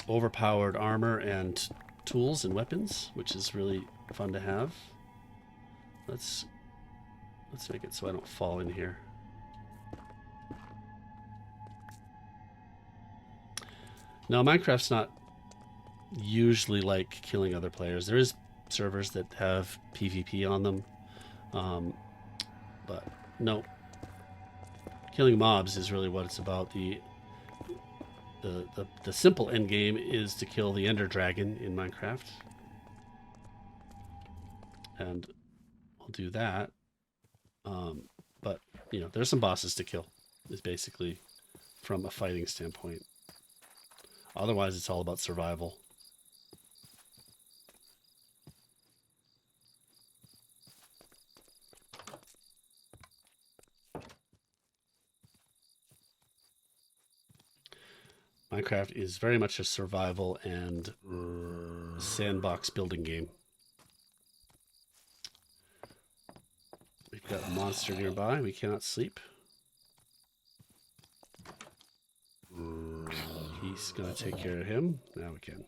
overpowered armor and tools and weapons, which is really fun to have. Let's make it so I don't fall in here. No, Minecraft's not usually like killing other players. There is servers that have PvP on them, but no. Killing mobs is really what it's about. The simple end game is to kill the Ender Dragon in Minecraft, and we'll do that. But there's some bosses to kill. Is basically from a fighting standpoint. Otherwise, it's all about survival. Minecraft is very much a survival and sandbox building game. We've got a monster nearby. We cannot sleep. He's going to take care of him. Now we can.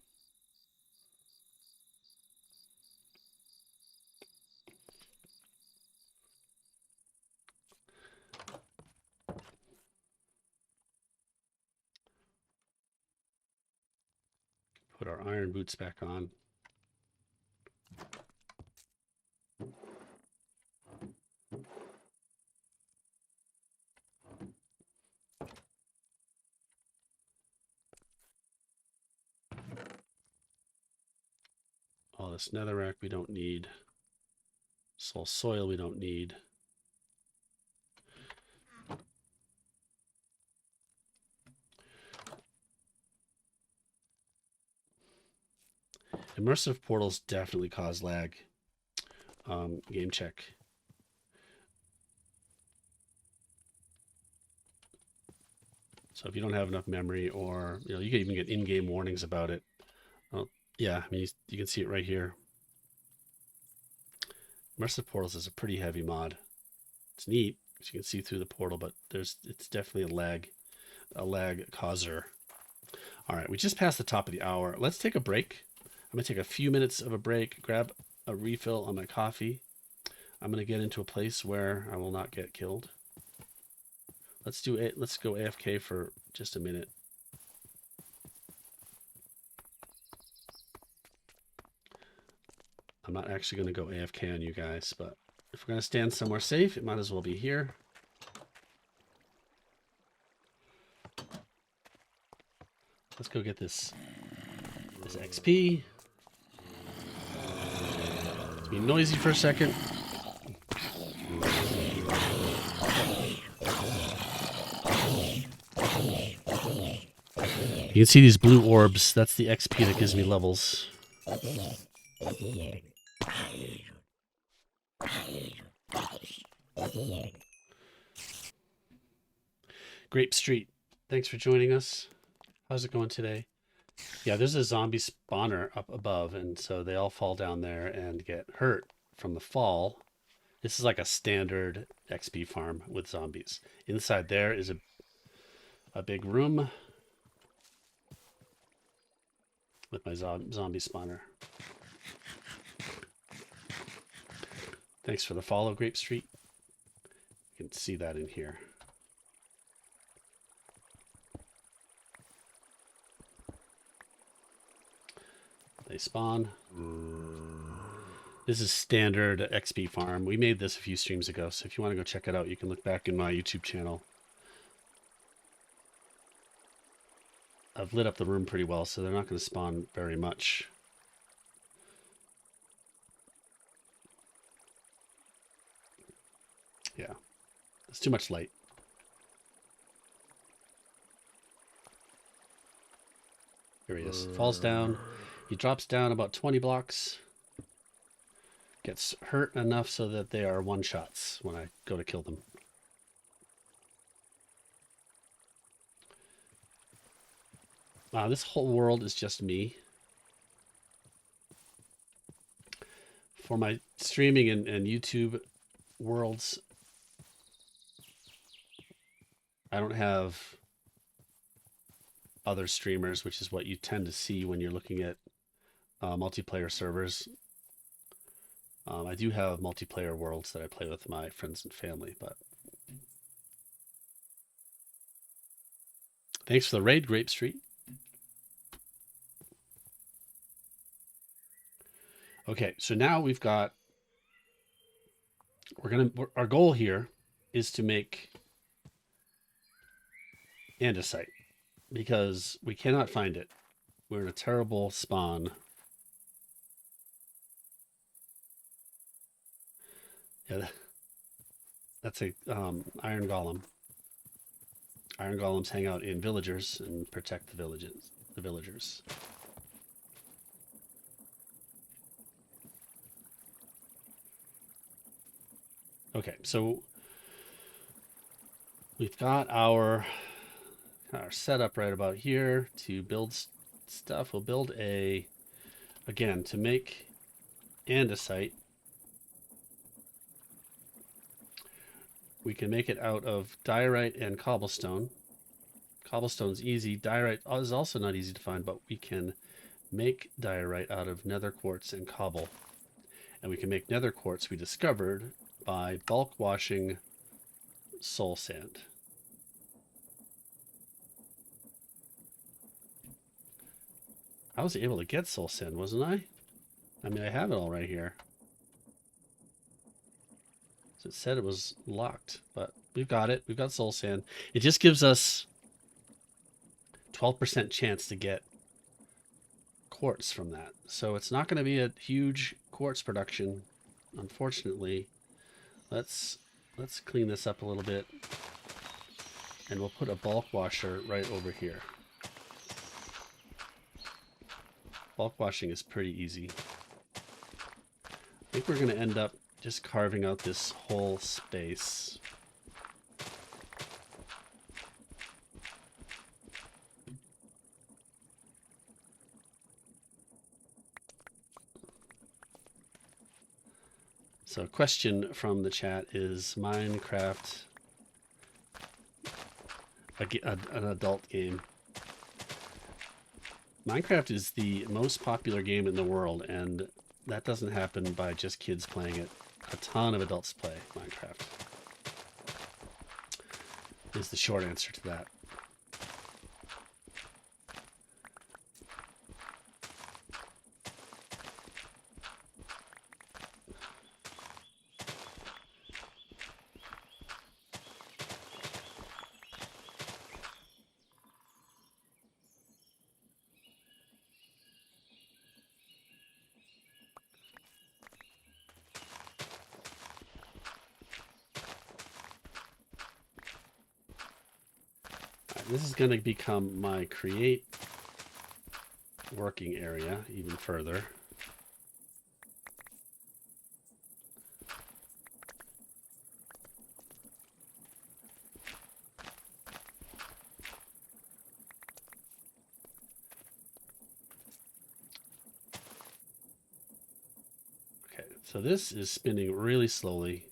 Put our iron boots back on. All this netherrack we don't need. Soul soil we don't need. Immersive portals definitely cause lag. Game check. So if you don't have enough memory, or you can even get in-game warnings about it. Well, yeah, I mean you can see it right here. Immersive portals is a pretty heavy mod. It's neat because you can see through the portal, but it's definitely a lag causer. All right, we just passed the top of the hour. Let's take a break. I'm gonna take a few minutes of a break, grab a refill on my coffee. I'm gonna get into a place where I will not get killed. Let's go AFK for just a minute. I'm not actually going to go AFK on you guys, but if we're going to stand somewhere safe, it might as well be here. Let's go get this XP. It's be noisy for a second. You can see these blue orbs. That's the XP that gives me levels. Grape Street, thanks for joining us. How's it going today? Yeah, there's a zombie spawner up above, and so they all fall down there and get hurt from the fall. This is like a standard XP farm with zombies. Inside there is a big room with my zombie spawner. Thanks for the follow, Grape Street. You can see that in here. They spawn. This is standard XP farm. We made this a few streams ago, so if you want to go check it out, you can look back in my YouTube channel. I've lit up the room pretty well, so they're not going to spawn very much. Yeah, it's too much light. Here he is. Falls down. He drops down about 20 blocks. Gets hurt enough so that they are one-shots when I go to kill them. This whole world is just me. For my streaming and YouTube worlds, I don't have other streamers, which is what you tend to see when you're looking at multiplayer servers. I do have multiplayer worlds that I play with my friends and family, but thanks for the raid, Grape Street. Okay, so now we've got, our goal here is to make andesite because we cannot find it. We're in a terrible spawn. Yeah, that's a iron golem. Iron golems hang out in villagers and protect the villagers. Okay, so we've got our setup right about here to build stuff. We'll build again, to make andesite, we can make it out of diorite and cobblestone. Cobblestone's easy. Diorite is also not easy to find, but we can make diorite out of nether quartz and cobble. And we can make nether quartz, we discovered, by bulk washing soul sand. I was able to get soul sand, wasn't I? I mean, I have it all right here. So it said it was locked, but we've got it. We've got soul sand. It just gives us 12% chance to get quartz from that. So it's not going to be a huge quartz production, unfortunately. Let's clean this up a little bit, and we'll put a bulk washer right over here. Bulk washing is pretty easy. I think we're going to end up just carving out this whole space. So a question from the chat, is Minecraft an adult game? Minecraft is the most popular game in the world, and that doesn't happen by just kids playing it. A ton of adults play Minecraft, is the short answer to that. This is going to become my create working area even further. Okay, so this is spinning really slowly.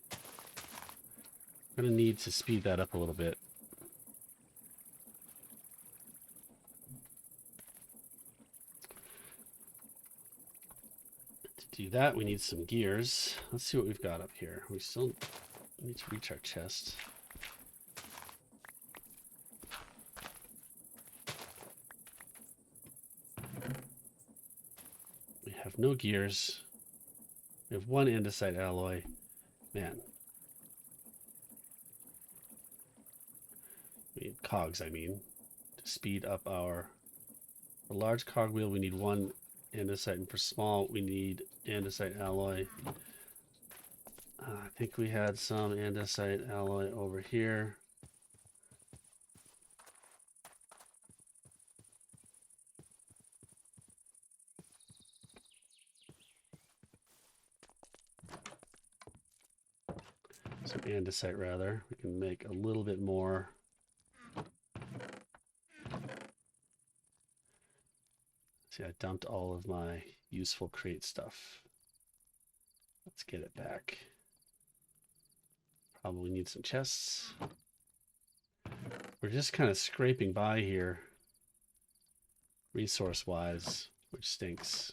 I'm going to need to speed that up a little bit. To do that, we need some gears. Let's see what we've got up here. We still need to reach our chest. We have no gears. We have one andesite alloy. Man. We need cogs, I mean, to speed up our For large cogwheel, we need 1 andesite, and for small, we need andesite alloy. I think we had some andesite alloy over here. Some andesite, rather. We can make a little bit more. See, I dumped all of my useful crate stuff. Let's get it back. Probably need some chests. We're just kind of scraping by here, resource-wise, which stinks.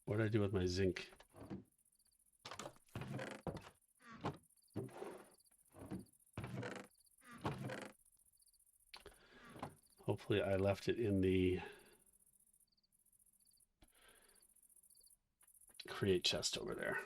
What did I do with my zinc? Hopefully I left it in the create chest over there.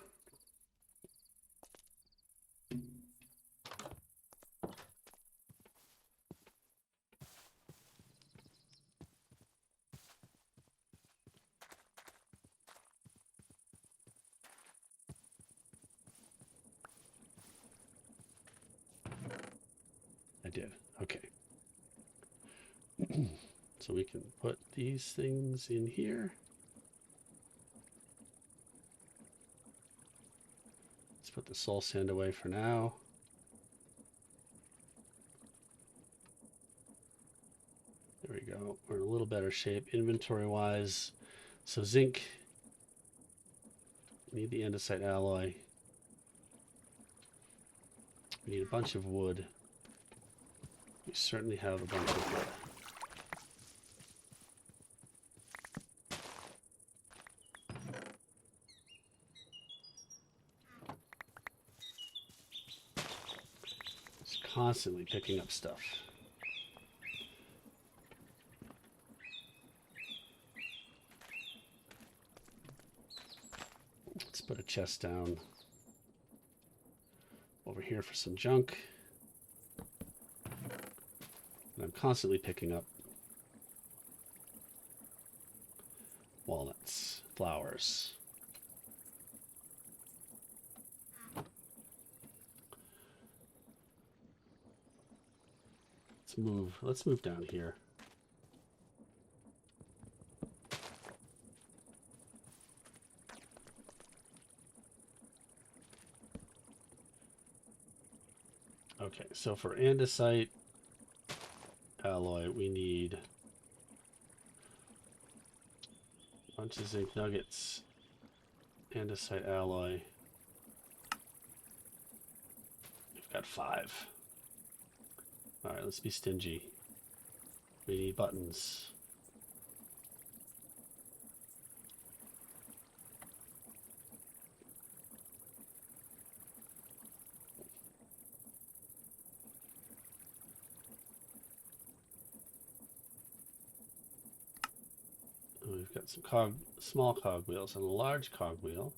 I did. Okay. So we can put these things in here. Let's put the soul sand away for now. There we go. We're in a little better shape inventory-wise. So zinc, we need the andesite alloy. We need a bunch of wood. We certainly have a bunch of wood. Just constantly picking up stuff. Let's put a chest down over here for some junk. And I'm constantly picking up walnuts, flowers. Let's move down here. Okay, so for andesite alloy, we need a bunch of zinc nuggets, andesite alloy. We've got 5. All right, let's be stingy. We need buttons. We've got some small cogwheels and a large cogwheel.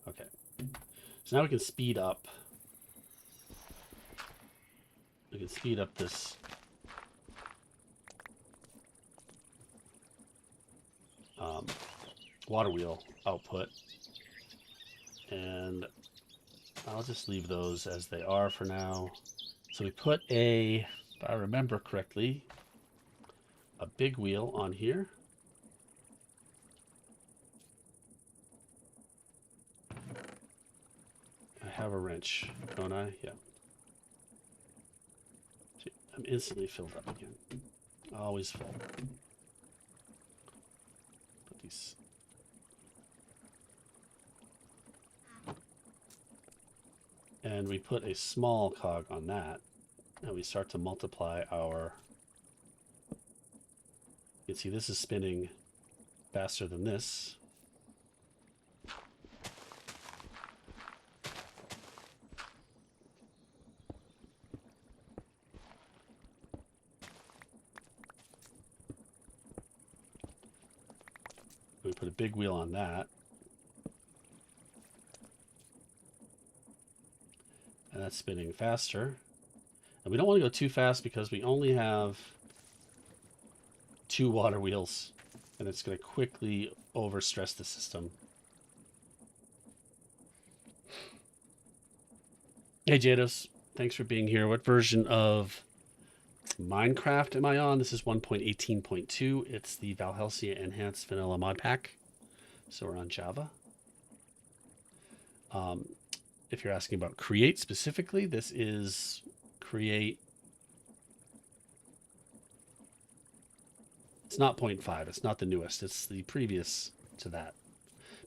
Okay, so now we can speed up. We can speed up this water wheel output, and I'll just leave those as they are for now. So we put if I remember correctly, a big wheel on here. I have a wrench, don't I? Yeah. See, I'm instantly filled up again. Always full. Put these. And we put a small cog on that, and we start to multiply our. You can see this is spinning faster than this. We put a big wheel on that. that's spinning faster. And we don't want to go too fast because we only have 2 water wheels, and it's going to quickly overstress the system. Hey Jados, thanks for being here. What version of Minecraft am I on? This is 1.18.2. It's the Valhelsia Enhanced Vanilla mod pack. So we're on Java. If you're asking about create specifically, this is create. It's not 0.5. It's not the newest. It's the previous to that,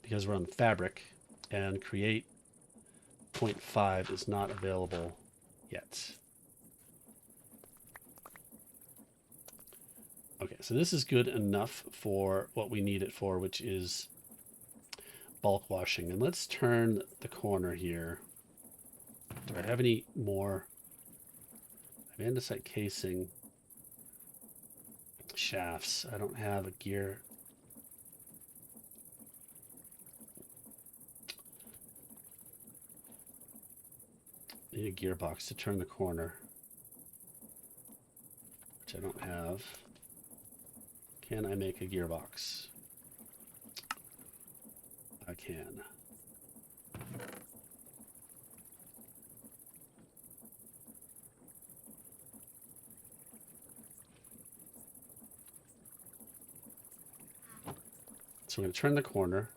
because we're on Fabric, and create 0.5 is not available yet. Okay, so this is good enough for what we need it for, which is bulk washing. And let's turn the corner here. Do I have any more? I have andesite casing shafts. I don't have a gear. I need a gearbox to turn the corner, which I don't have. Can I make a gearbox? I can. So I'm going to turn the corner.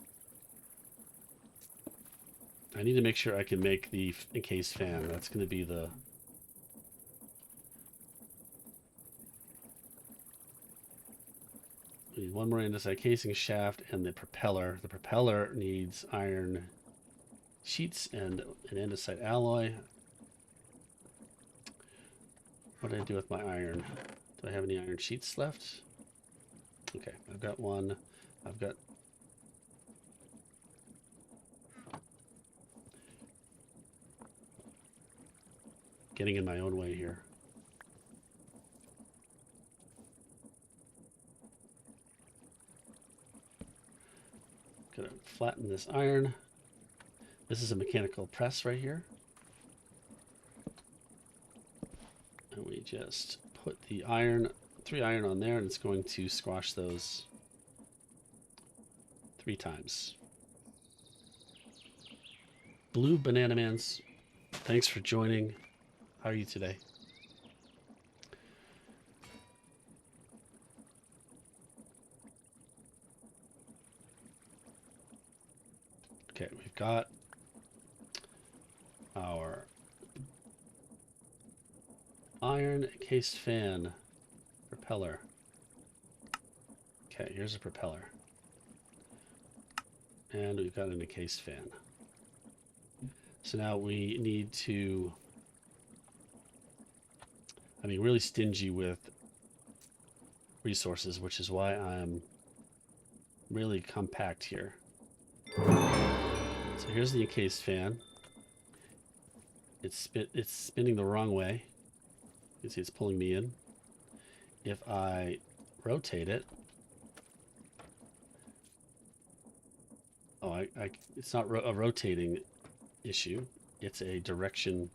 I need to make sure I can make the encased fan. That's going to be the... We need one more andesite casing shaft and the propeller. The propeller needs iron sheets and an andesite alloy. What did I do with my iron? Do I have any iron sheets left? Okay, I've got one. I've got... Getting in my own way here. Gonna flatten this iron. This is a mechanical press right here. And we just put the iron, 3 iron on there, and it's going to squash those 3 times. Blue Banana Mans, thanks for joining. How are you today? Okay, we've got our iron encased fan propeller. Okay, here's a propeller. And we've got an encased fan. So now we need to... I mean, really stingy with resources, which is why I'm really compact here. So here's the encased fan. It's spinning the wrong way. You can see it's pulling me in. If I rotate it, oh, it's not a rotating issue. It's a direction.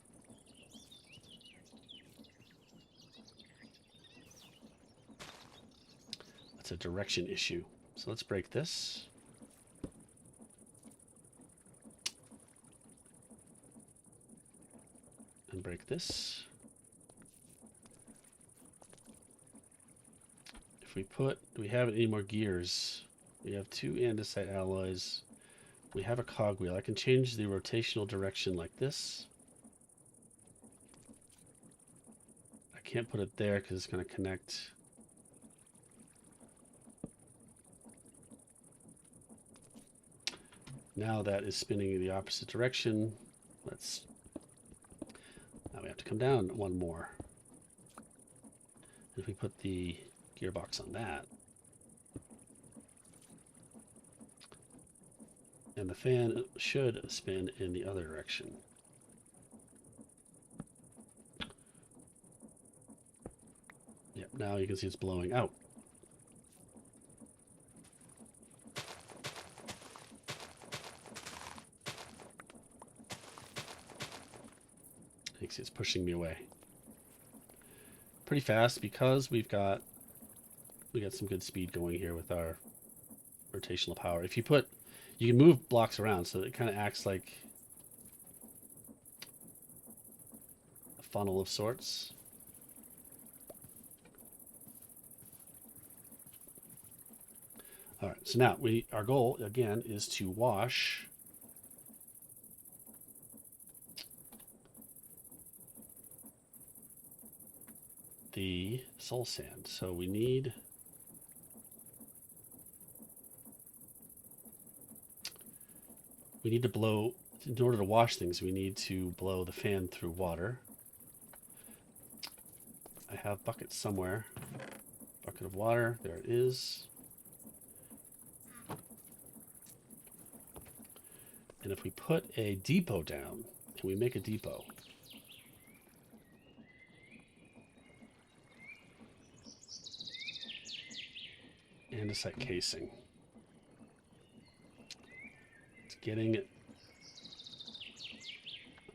It's a direction issue. So let's break this. And break this. If we put, do we have any more gears? We have 2 andesite alloys. We have a cogwheel. I can change the rotational direction like this. I can't put it there because it's going to connect. Now that is spinning in the opposite direction. Now we have to come down 1 more. If we put the gearbox on that, and the fan should spin in the other direction. Yep, now you can see it's blowing out. You see it's pushing me away pretty fast because we got some good speed going here with our rotational power. If you can move blocks around, so it kind of acts like a funnel of sorts. All right, so now our goal again is to wash the soul sand. So we need to blow, in order to wash things, we need to blow the fan through water. I have buckets somewhere. Bucket of water, there it is. And if we put a depot down, can we make a depot? Andesite casing. It's getting it.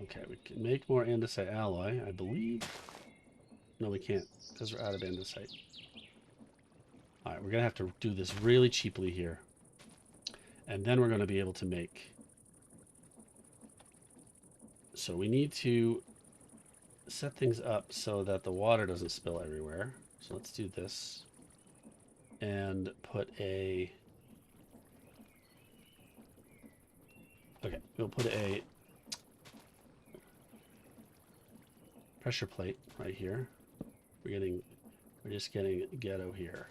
Okay, we can make more andesite alloy, I believe. No, we can't, because we're out of andesite. All right, we're going to have to do this really cheaply here. And then we're going to be able to make. So we need to set things up so that the water doesn't spill everywhere. So let's do this. And put a... Okay, we'll put a pressure plate right here. We're just getting ghetto here.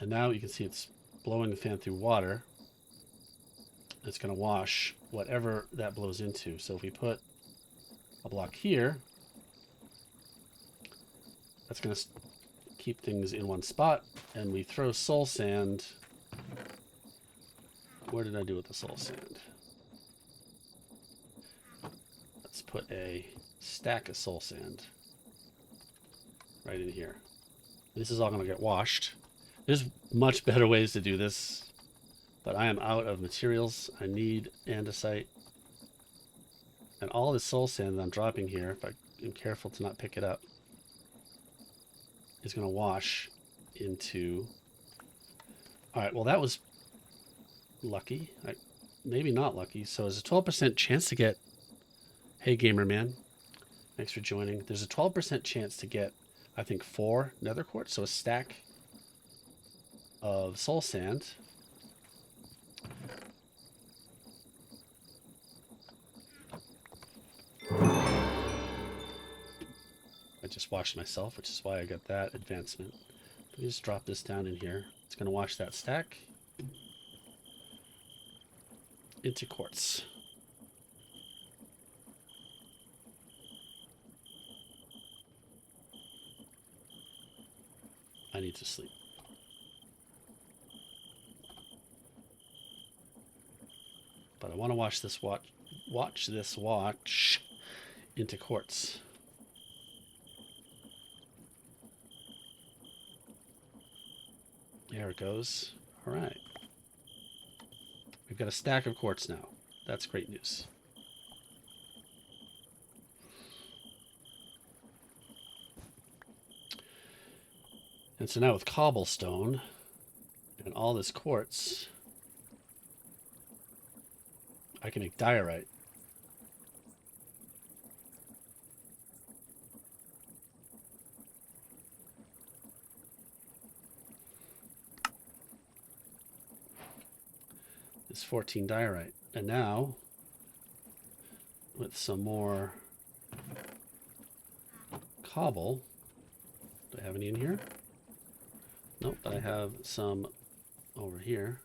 And now you can see it's blowing the fan through water. It's going to wash whatever that blows into. So if we put a block here, that's going to keep things in one spot. And we throw soul sand. Where did I do with the soul sand? Let's put a stack of soul sand right in here. This is all going to get washed. There's much better ways to do this, but I am out of materials. I need andesite. And all this soul sand that I'm dropping here, if I am careful to not pick it up, is going to wash into... All right, well, that was lucky. Maybe not lucky. So there's a 12% chance to get... Hey, Gamer Man. Thanks for joining. There's a 12% chance to get, I think, 4 nether quartz. So a stack of soul sand. I just washed myself, which is why I got that advancement. Let me just drop this down in here. It's going to wash that stack into quartz. I need to sleep. But I want to watch this into quartz. There it goes. All right. We've got a stack of quartz now. That's great news. And so now with cobblestone and all this quartz, I can make diorite. It's 14 diorite. And now, with some more cobble, do I have any in here? Nope, but I have some over here.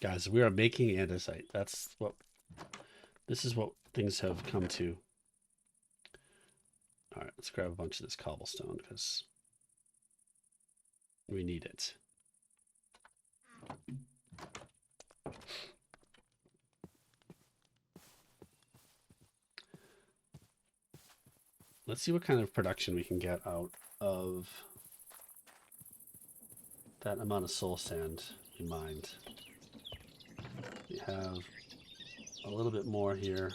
Guys, we are making andesite. This is what things have come to. All right, let's grab a bunch of this cobblestone because we need it. Let's see what kind of production we can get out of that amount of soul sand be mined. We have a little bit more here.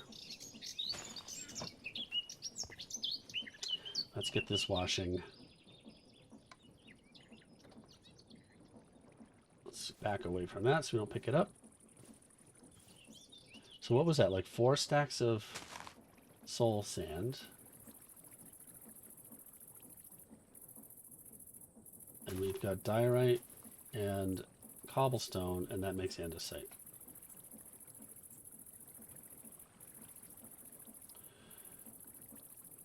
Let's get this washing. Let's back away from that so we don't pick it up. So what was that, like 4 stacks of soul sand? And we've got diorite and cobblestone, and that makes andesite.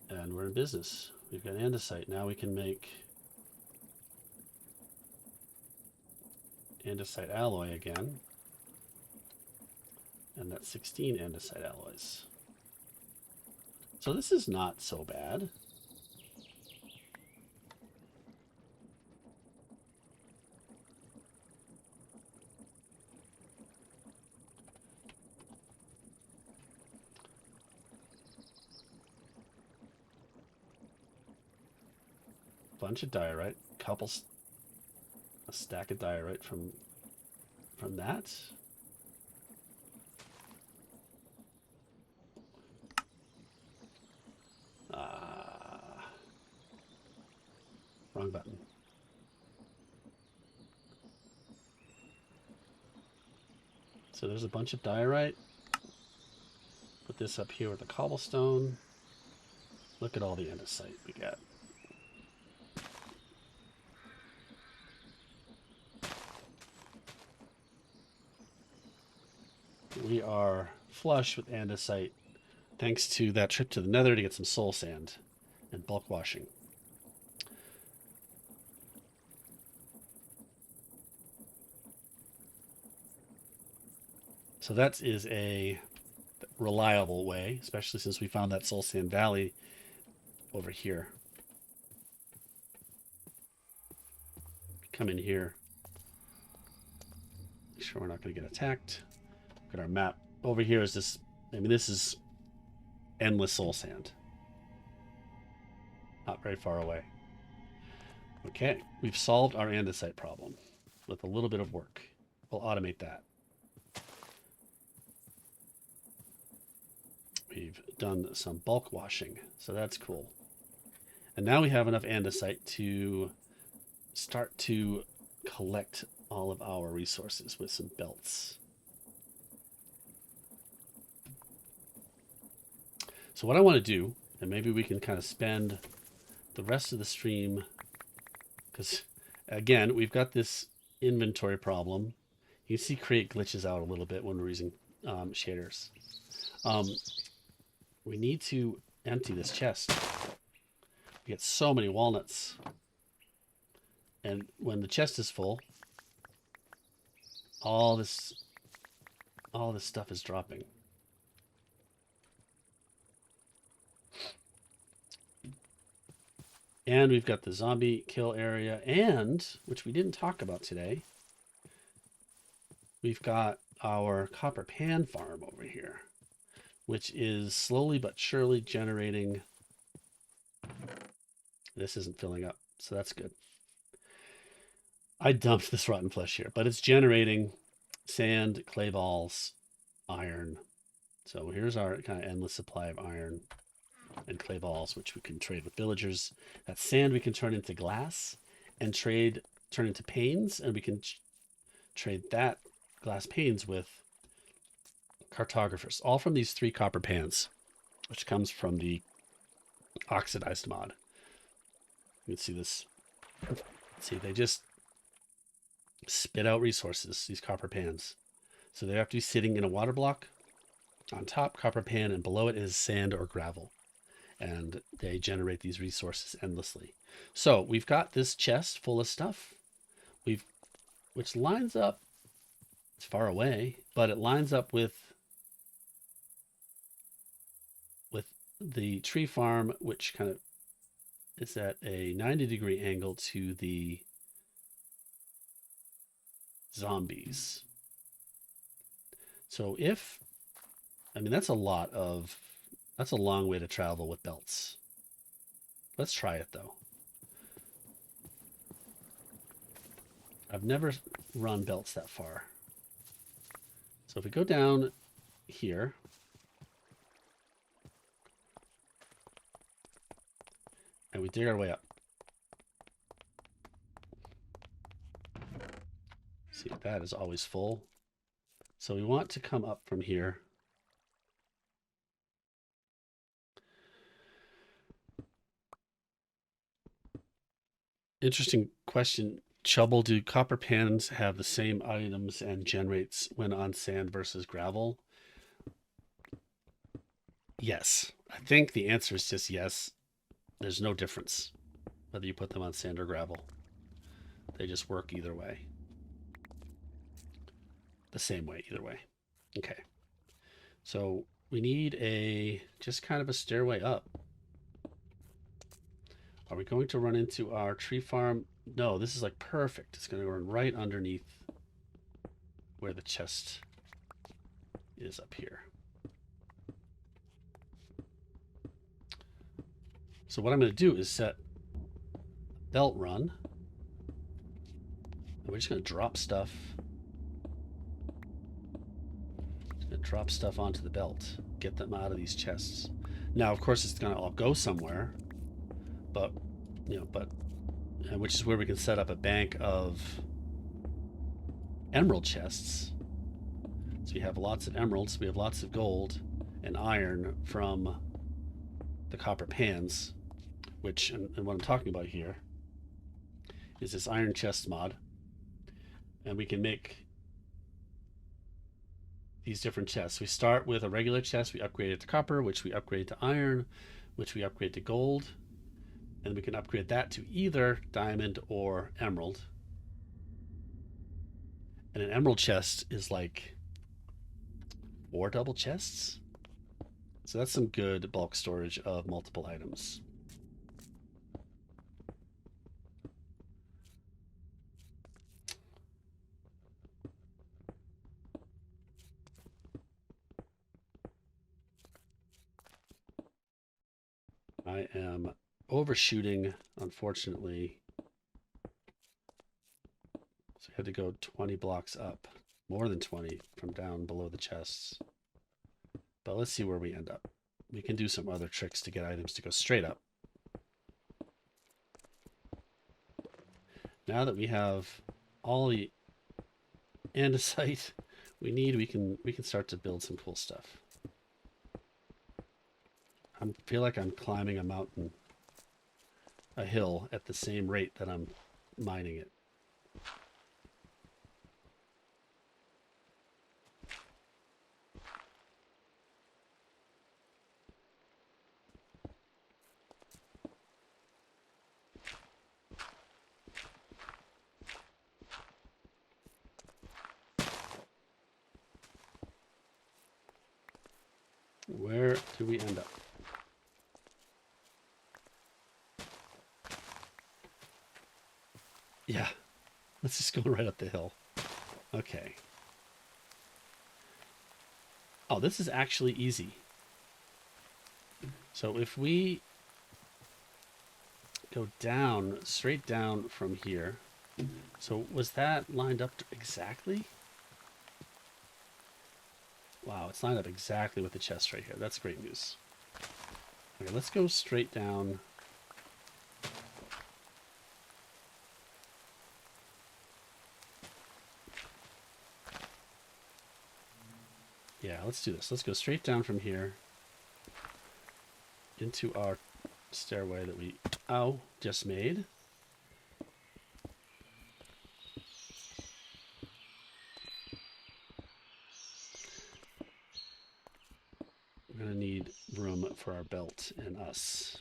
And we're in business. We've got andesite. Now we can make andesite alloy again. And that's 16 andesite alloys. So this is not so bad. Bunch of diorite, a stack of diorite from that. Wrong button. So there's a bunch of diorite. Put this up here with the cobblestone. Look at all the andesite we got. We are flush with andesite thanks to that trip to the Nether to get some soul sand and bulk washing. So that is a reliable way, especially since we found that soul sand valley over here. Come in here. Make sure we're not going to get attacked. Look at our map. Over here is this, I mean, this is endless soul sand. Not very far away. Okay, we've solved our andesite problem with a little bit of work. We'll automate that. We've done some bulk washing, so that's cool. And now we have enough andesite to start to collect all of our resources with some belts. So what I want to do, and maybe we can kind of spend the rest of the stream, because again, we've got this inventory problem. You see create glitches out a little bit when we're using shaders. We need to empty this chest. We get so many walnuts. And when the chest is full, all this stuff is dropping. And we've got the zombie kill area, and, which we didn't talk about today, we've got our copper pan farm over here, which is slowly but surely generating. This isn't filling up, so that's good. I dumped this rotten flesh here, but it's generating sand, clay balls, iron. So here's our kind of endless supply of iron and clay balls, which we can trade with villagers. That sand we can turn into glass and turn into panes, and we can trade that glass panes with cartographers, all from these 3 copper pans, which comes from the oxidized mod. You can see this. See, they just spit out resources, these copper pans. So they have to be sitting in a water block. On top, copper pan, and below it is sand or gravel. And they generate these resources endlessly. So we've got this chest full of stuff. Which lines up, it's far away, but it lines up with the tree farm, which kind of is at a 90-degree angle to the zombies. So that's a long way to travel with belts. Let's try it though. I've never run belts that far. So if we go down here, and we dig our way up. See, that is always full. So we want to come up from here. Interesting question. Chubble, do copper pans have the same items and gen rates when on sand versus gravel? Yes. I think the answer is just yes. There's no difference whether you put them on sand or gravel. They just work either way. The same way, either way. Okay. So we need just kind of a stairway up. Are we going to run into our tree farm? No, this is like perfect. It's going to run right underneath where the chest is up here. So what I'm going to do is set belt run. And we're just going to drop stuff. Just going to drop stuff onto the belt. Get them out of these chests. Now, of course, it's going to all go somewhere. But, which is where we can set up a bank of emerald chests. So we have lots of emeralds, we have lots of gold and iron from the copper pans, which, and what I'm talking about here is this iron chest mod. And we can make these different chests. We start with a regular chest, we upgrade it to copper, which we upgrade to iron, which we upgrade to gold. And we can upgrade that to either diamond or emerald. And an emerald chest is like 4 double chests. So that's some good bulk storage of multiple items. I am overshooting, unfortunately. So I had to go 20 blocks up, more than 20 from down below the chests. But let's see where we end up. We can do some other tricks to get items to go straight up. Now that we have all the andesite we need, we can start to build some cool stuff. I feel like I'm climbing a mountain, a hill, at the same rate that I'm mining it. Where do we end up? Yeah, let's just go right up the hill. Okay. Oh, this is actually easy. So if we go down, straight down from here. So was that lined up exactly? Wow, it's lined up exactly with the chest right here. That's great news. Okay, let's go straight down. Yeah, let's do this. Let's go straight down from here into our stairway that we just made. We're going to need room for our belt and us.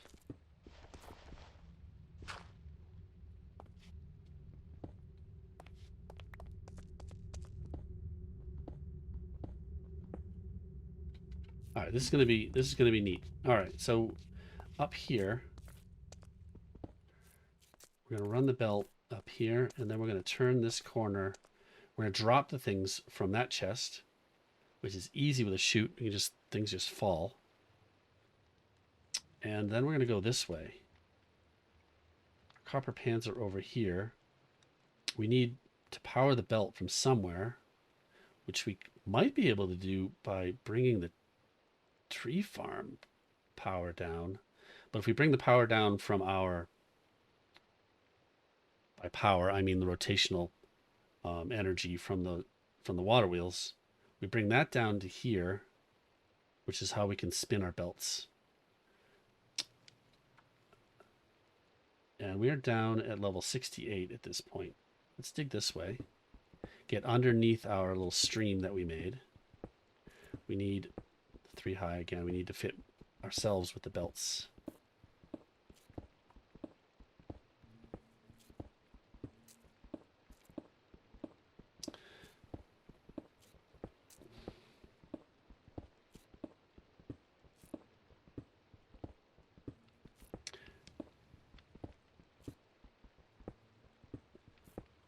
All right, this is going to be neat. All right, so up here, we're going to run the belt up here, and then we're going to turn this corner. We're going to drop the things from that chest, which is easy with a chute. You can things just fall. And then we're going to go this way. Copper pans are over here. We need to power the belt from somewhere, which we might be able to do by bringing the tree farm power down. But if we bring the power down from our, by power I mean the rotational energy from the water wheels, we bring that down to here, which is how we can spin our belts. And we are down at level 68 at this point. Let's dig this way. Get underneath our little stream that we made. We need 3 high again. We need to fit ourselves with the belts.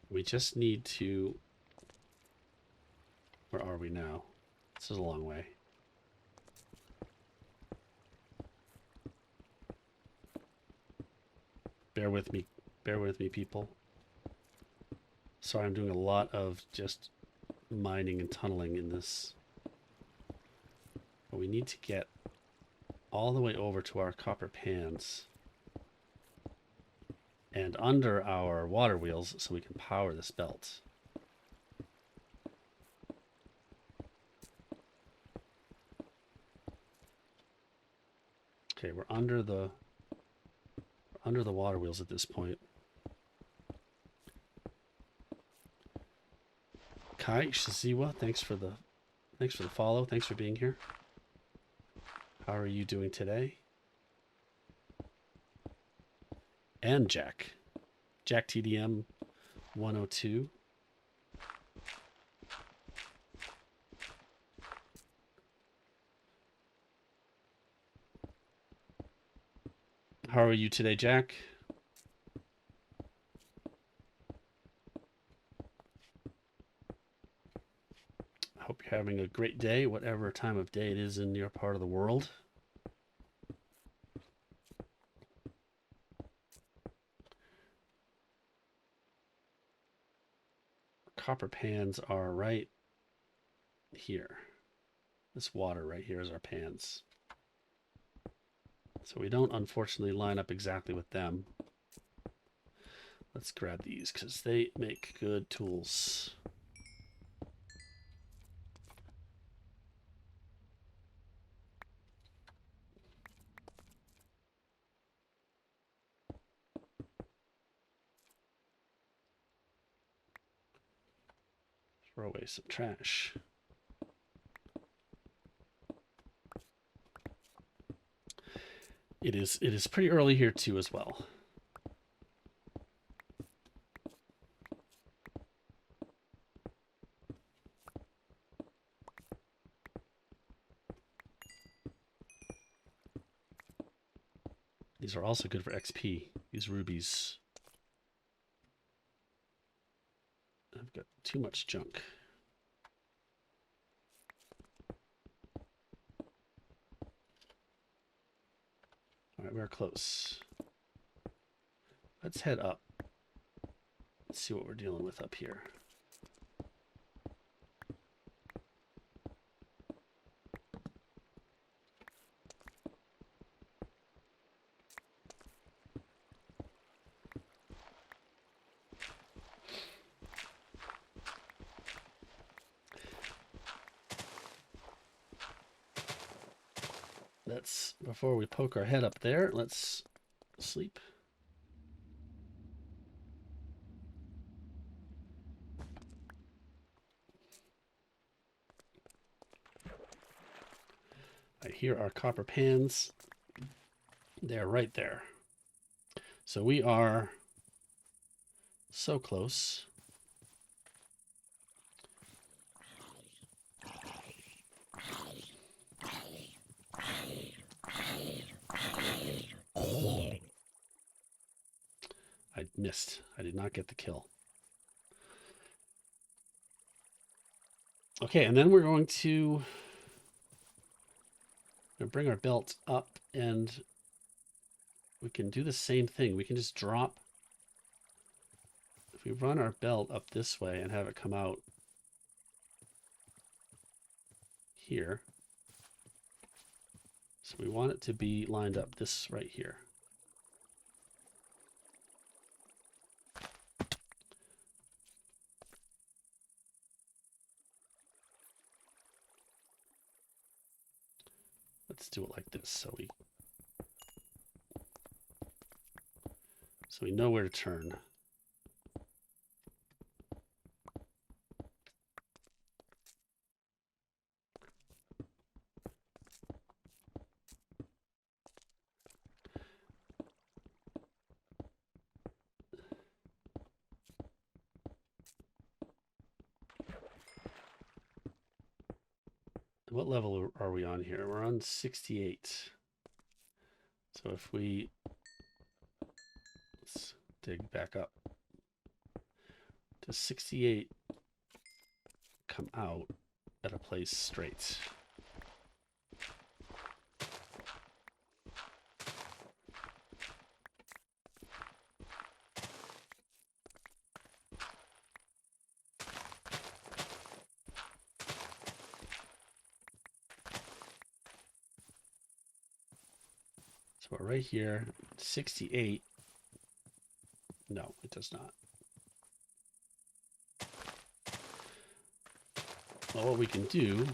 We just need to... Where are we now? This is a long way. Bear with me, people. Sorry, I'm doing a lot of just mining and tunneling in this. But we need to get all the way over to our copper pans and under our water wheels so we can power this belt. Okay, we're under the water wheels at this point. Kai Shiziwa, thanks for the follow. Thanks for being here. How are you doing today? And Jack TDM 102. How are you today, Jack? I hope you're having a great day, whatever time of day it is in your part of the world. Copper pans are right here. This water right here is our pans. So we don't unfortunately line up exactly with them. Let's grab these because they make good tools. Throw away some trash. It is pretty early here too as well. These are also good for XP, these rubies. I've got too much junk. All right, we're close. Let's head up. Let's see what we're dealing with up here. Before we poke our head up there, let's sleep. Right, here are copper pans. They're right there. So we are so close. I missed. I did not get the kill. Okay, and then we're going to bring our belt up, and we can do the same thing. We can just drop. If we run our belt up this way and have it come out here, so we want it to be lined up this right here. Let's do it like this so we know where to turn. What level are we on here? We're on 68. So if let's dig back up. Does 68 come out at a place straight? So we're right here, 68. No, it does not. Well, what we can do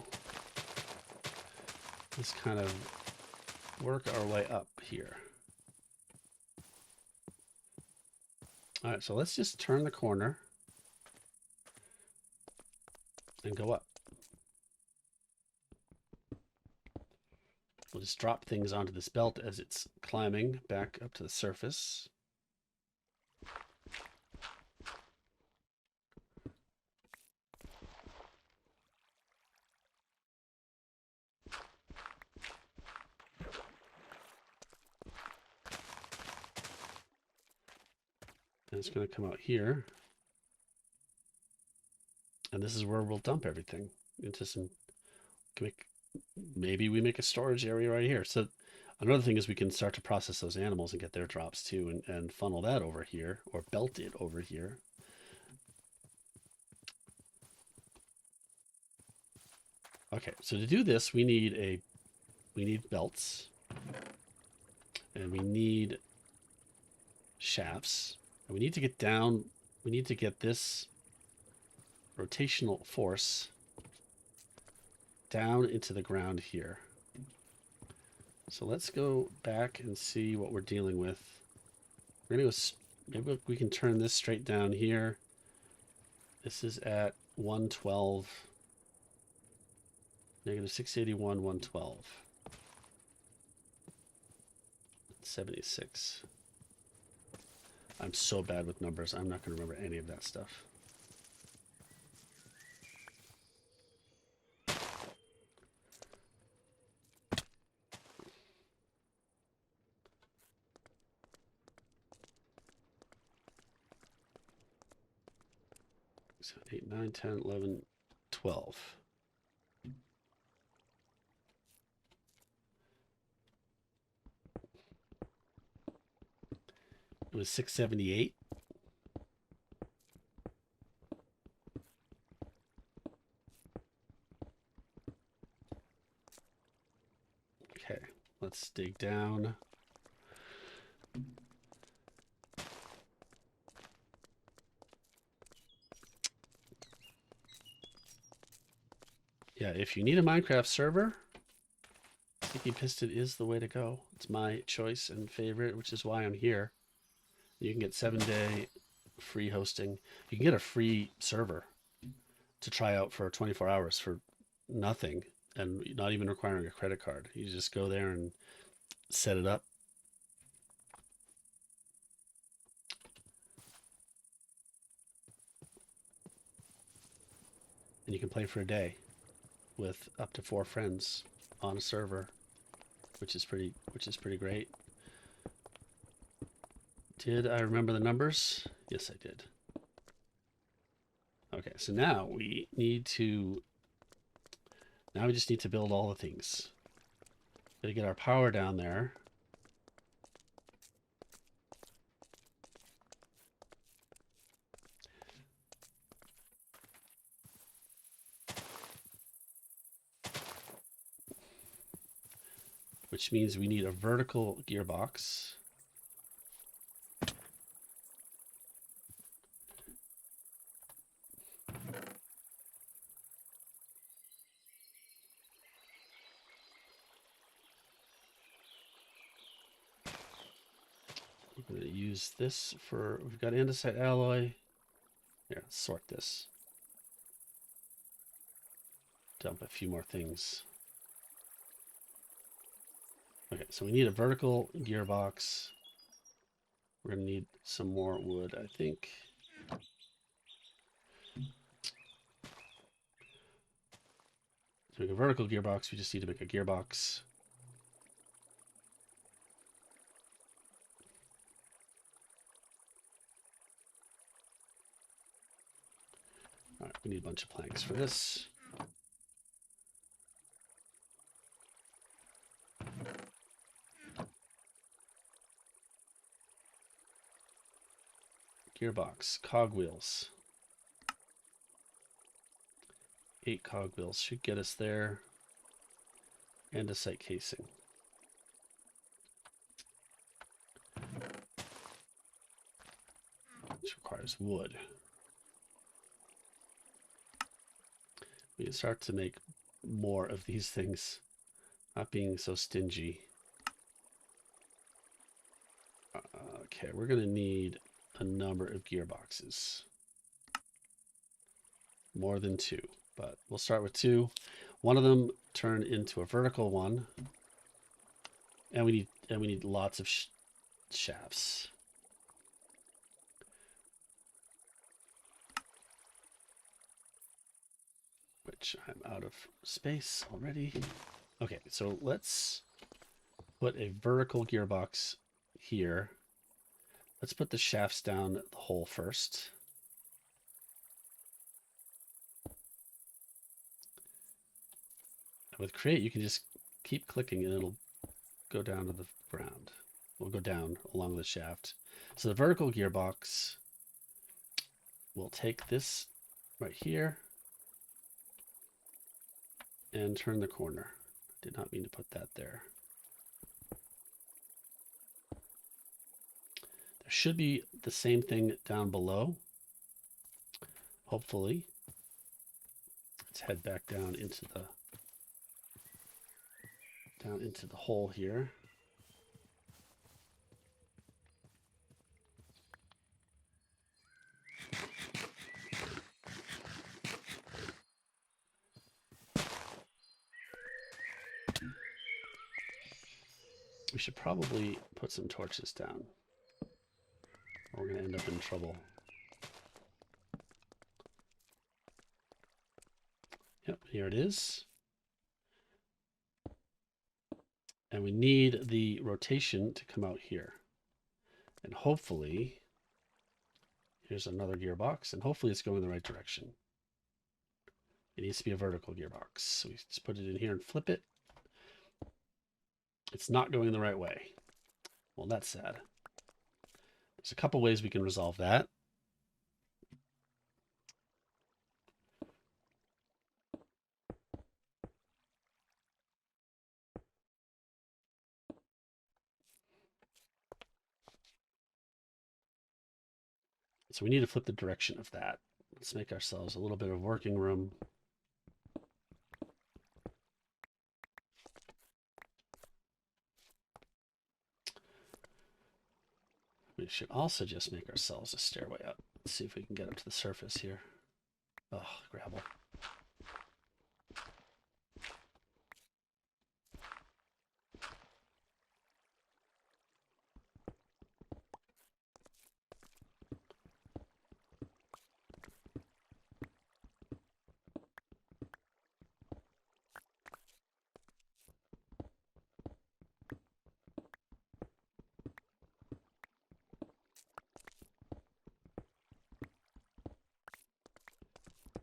is kind of work our way up here. All right, so let's just turn the corner and go up. We'll just drop things onto this belt as it's climbing back up to the surface. And it's going to come out here. And this is where we'll dump everything into some, maybe we make a storage area right here. So another thing is we can start to process those animals and get their drops too, and funnel that over here, or belt it over here. Okay, so to do this, we need belts, and we need shafts, and we need to get down. We need to get this rotational force down into the ground here. So let's go back and see what we're dealing with. We're gonna go, maybe we can turn this straight down here. This is at 112, negative 681, 112, 76. I'm so bad with numbers. I'm not going to remember any of that stuff. So 8, 9, 10, 11, 12. It was 678. Okay, let's dig down. Yeah, if you need a Minecraft server, Sticky Piston is the way to go. It's my choice and favorite, which is why I'm here. You can get 7-day free hosting. You can get a free server to try out for 24 hours for nothing, and not even requiring a credit card. You just go there and set it up. And you can play for a day with up to 4 friends on a server, which is pretty great. Did I remember the numbers? Yes, I did. Okay, so now we just need to build all the things. Gotta get our power down there. which means we need a vertical gearbox. We're going to use this for, we've got andesite alloy. Here, let's sort this. Dump a few more things. Okay, so we need a vertical gearbox. We're going to need some more wood, I think. To make a vertical gearbox, we just need to make a gearbox. All right, we need a bunch of planks for this. Gearbox, cogwheels. 8 cogwheels should get us there. Andesite casing. Which requires wood. We can start to make more of these things, not being so stingy. Okay, we're going to need a number of gearboxes. More than 2, but we'll start with 2. One of them turn into a vertical one, and we need lots of shafts. Which I'm out of space already. Okay, so let's put a vertical gearbox here. Let's put the shafts down the hole first. With create, you can just keep clicking and it'll go down to the ground. We'll go down along the shaft. So the vertical gearbox will take this right here and turn the corner. Did not mean to put that there. There should be the same thing down below. Hopefully. Let's head back down into the hole here. We should probably put some torches down, or we're going to end up in trouble. Yep, here it is. And we need the rotation to come out here. And hopefully, here's another gearbox, and hopefully it's going in the right direction. It needs to be a vertical gearbox. So we just put it in here and flip it. It's not going the right way. Well, that's sad. There's a couple ways we can resolve that. So we need to flip the direction of that. Let's make ourselves a little bit of working room. We should also just make ourselves a stairway up. Let's see if we can get up to the surface here. Oh, gravel.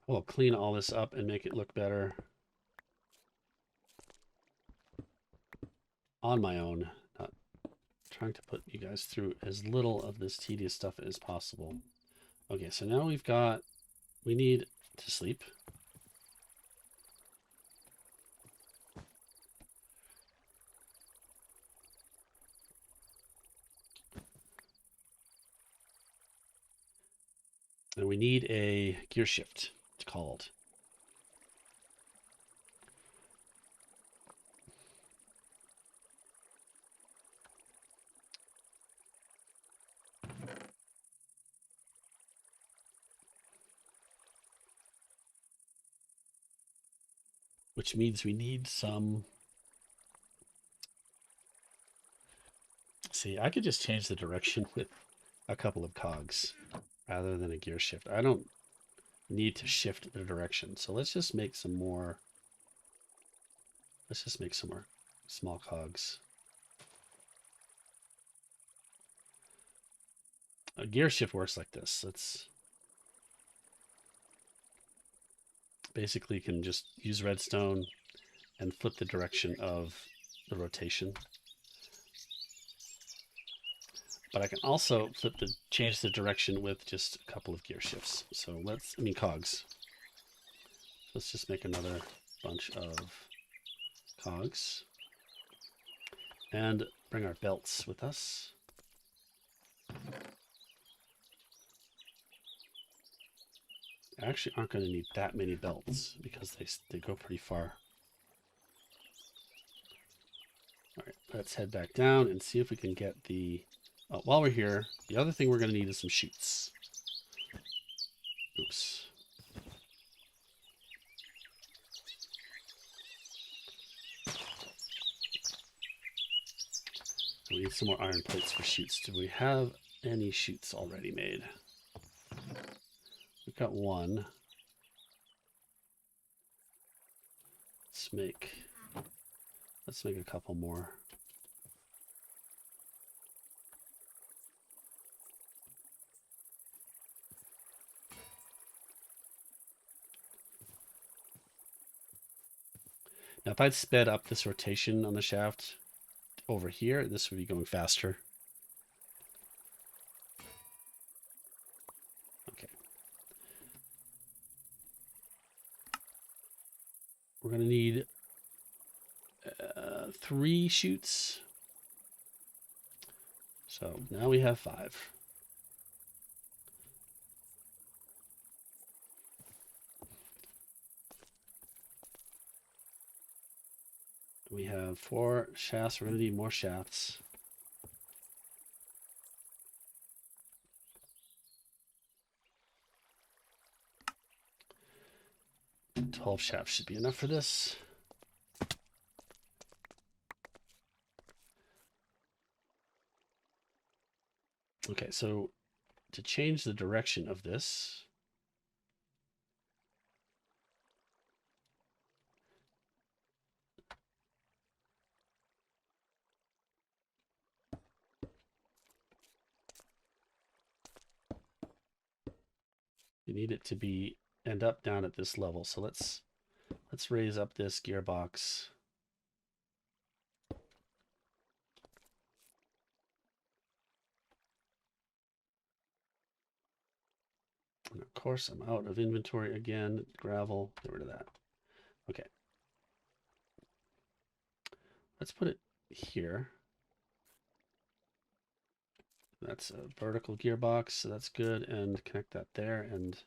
We'll clean all this up and make it look better on my own. Not trying to put you guys through as little of this tedious stuff as possible. Okay, so now we need to sleep. And we need a gear shift, it's called. Which means we need some... See, I could just change the direction with a couple of cogs rather than a gear shift. I don't need to shift the direction. So let's just make some more. Let's just make some more small cogs. A gear shift works like this. Let's basically can just use redstone and flip the direction of the rotation. But I can also change the direction with just a couple of gear shifts. So cogs. Let's just make another bunch of cogs and bring our belts with us. I actually aren't going to need that many belts because they go pretty far. All right, let's head back down and see if we can get the... while we're here, the other thing we're going to need is some chutes. Oops. We need some more iron plates for chutes. Do we have any chutes already made? We've got one. Let's make a couple more. Now, if I'd sped up this rotation on the shaft over here, this would be going faster. Okay. We're going to need 3 chutes. So now we have 5. We have 4 shafts. We're going to need more shafts. $12 shafts should be enough for this. Okay, so to change the direction of this, you need it to end up down at this level. So let's raise up this gearbox. And of course, I'm out of inventory again. Gravel, get rid of that. Okay. Let's put it here. That's a vertical gearbox, so that's good. And connect that there, and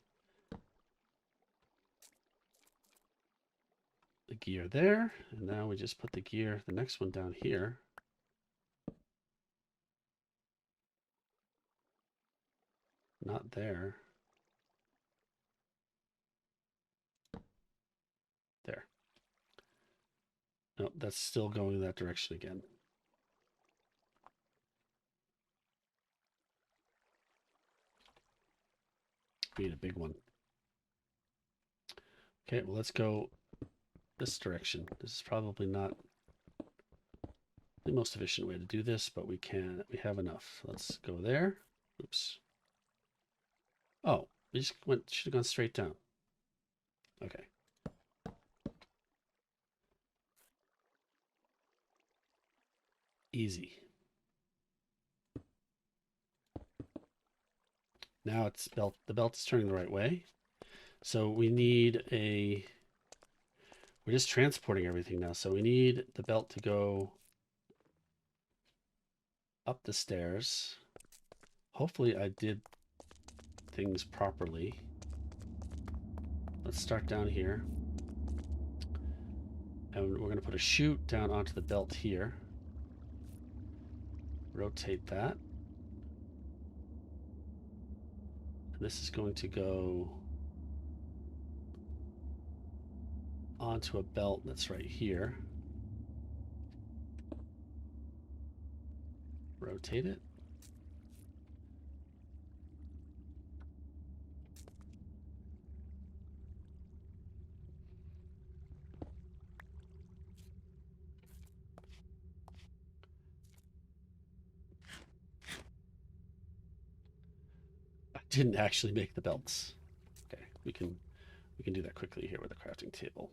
the gear there. And now we just put the next one down here. Not there. There. No, that's still going in that direction again. We need a big one. Okay, well, let's go this direction. This is probably not the most efficient way to do this, but we have enough. Let's go there. Oops. Oh, we just should have gone straight down. Okay. Easy. Now the belt is turning the right way. So we need we're just transporting everything now. So we need the belt to go up the stairs. Hopefully I did things properly. Let's start down here. And we're going to put a chute down onto the belt here. Rotate that. And this is going to go onto a belt that's right here. Rotate it. I didn't actually make the belts. Okay, we can do that quickly here with a crafting table.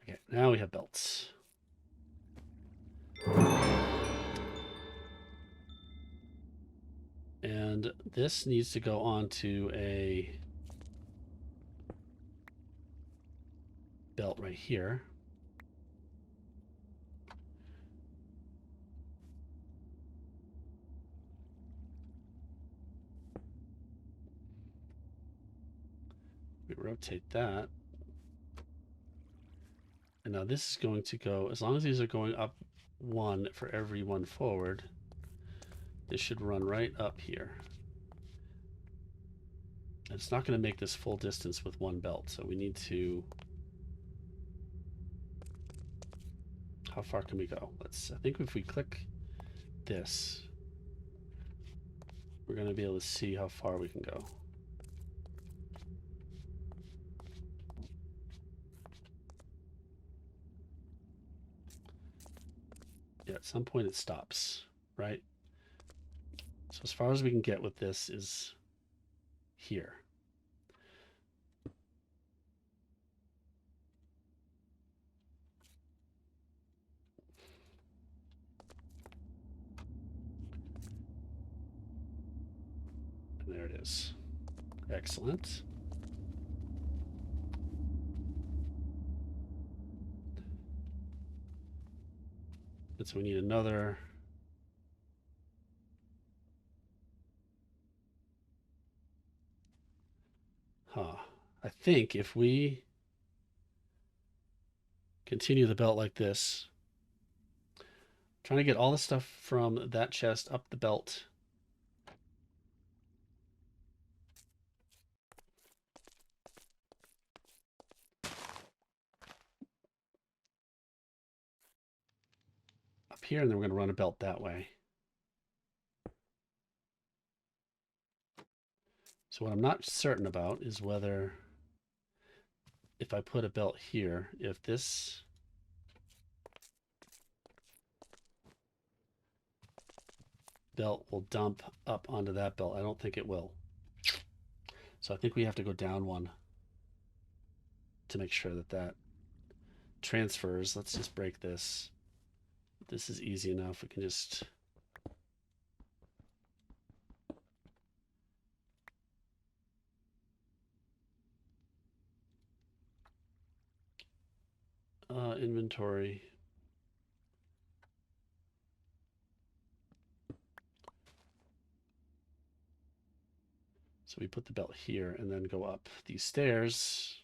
Okay, now we have belts. And this needs to go onto a belt right here. We rotate that. And now this is going to go, as long as these are going up one for every one forward, this should run right up here. And it's not going to make this full distance with one belt, so we need to... How far can we go? I think if we click this, we're going to be able to see how far we can go. Yeah, at some point it stops, right? So as far as we can get with this is here. And there it is. Excellent. And so we need another. I think if we continue the belt like this, trying to get all the stuff from that chest up the belt. Up here, and then we're going to run a belt that way. So what I'm not certain about is whether, if I put a belt here, if this belt will dump up onto that belt. I don't think it will. So I think we have to go down one to make sure that that transfers. Let's just break this. This is easy enough. We can just... inventory. So we put the belt here and then go up these stairs.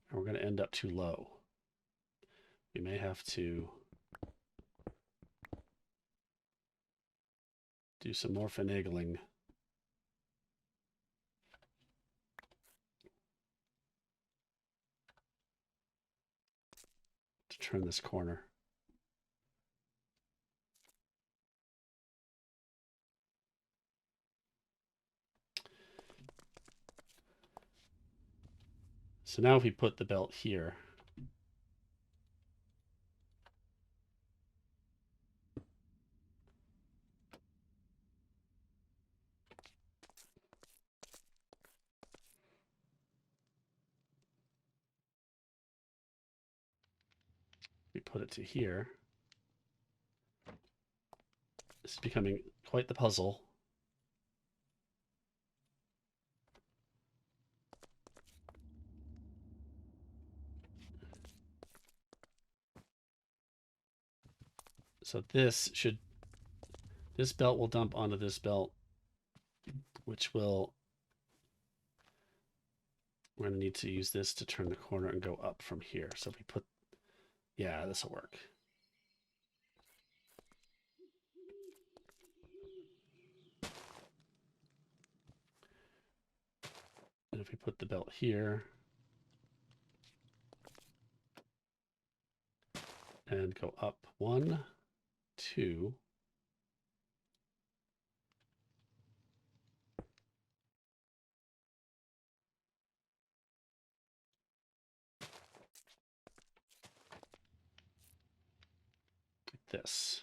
And we're going to end up too low. We may have to do some more finagling. To turn this corner. So now if we put the belt here, We put it to here. This is becoming quite the puzzle. So this belt will dump onto this belt, which will, we're going to need to use this to turn the corner and go up from here. So if we put, yeah, this will work. And if we put the belt here and go up 1, 2, like this.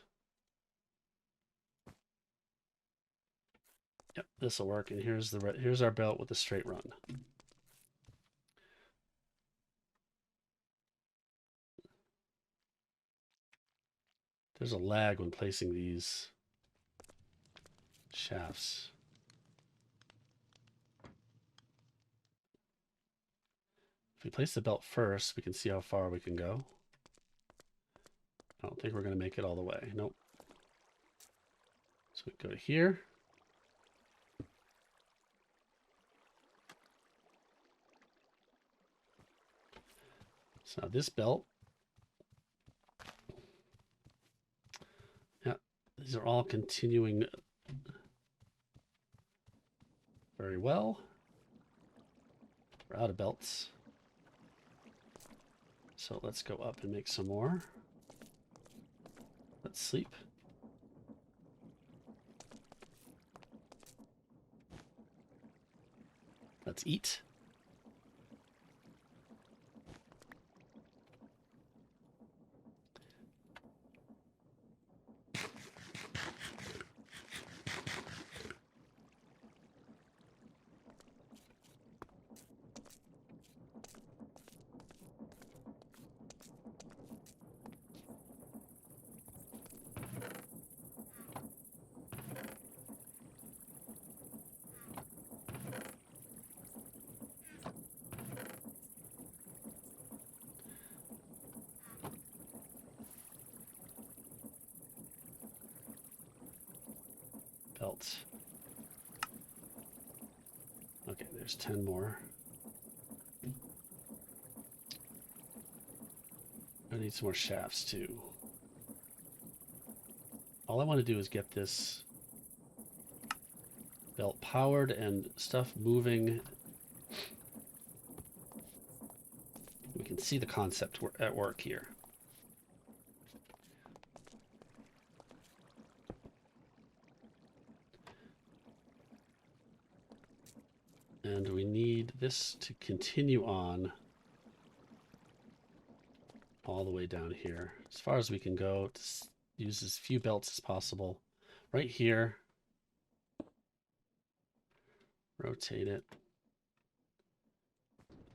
Yep, this will work. And here's our belt with a straight run. There's a lag when placing these shafts. If we place the belt first, we can see how far we can go. I don't think we're going to make it all the way. Nope. So we go to here. So now this belt, yeah, these are all continuing very well. We're out of belts. So let's go up and make some more. Let's sleep. Let's eat. Belt. Okay, there's 10 more. I need some more shafts too. All I want to do is get this belt powered and stuff moving. We can see the concept at work here. And we need this to continue on all the way down here, as far as we can go, to use as few belts as possible. Right here, rotate it.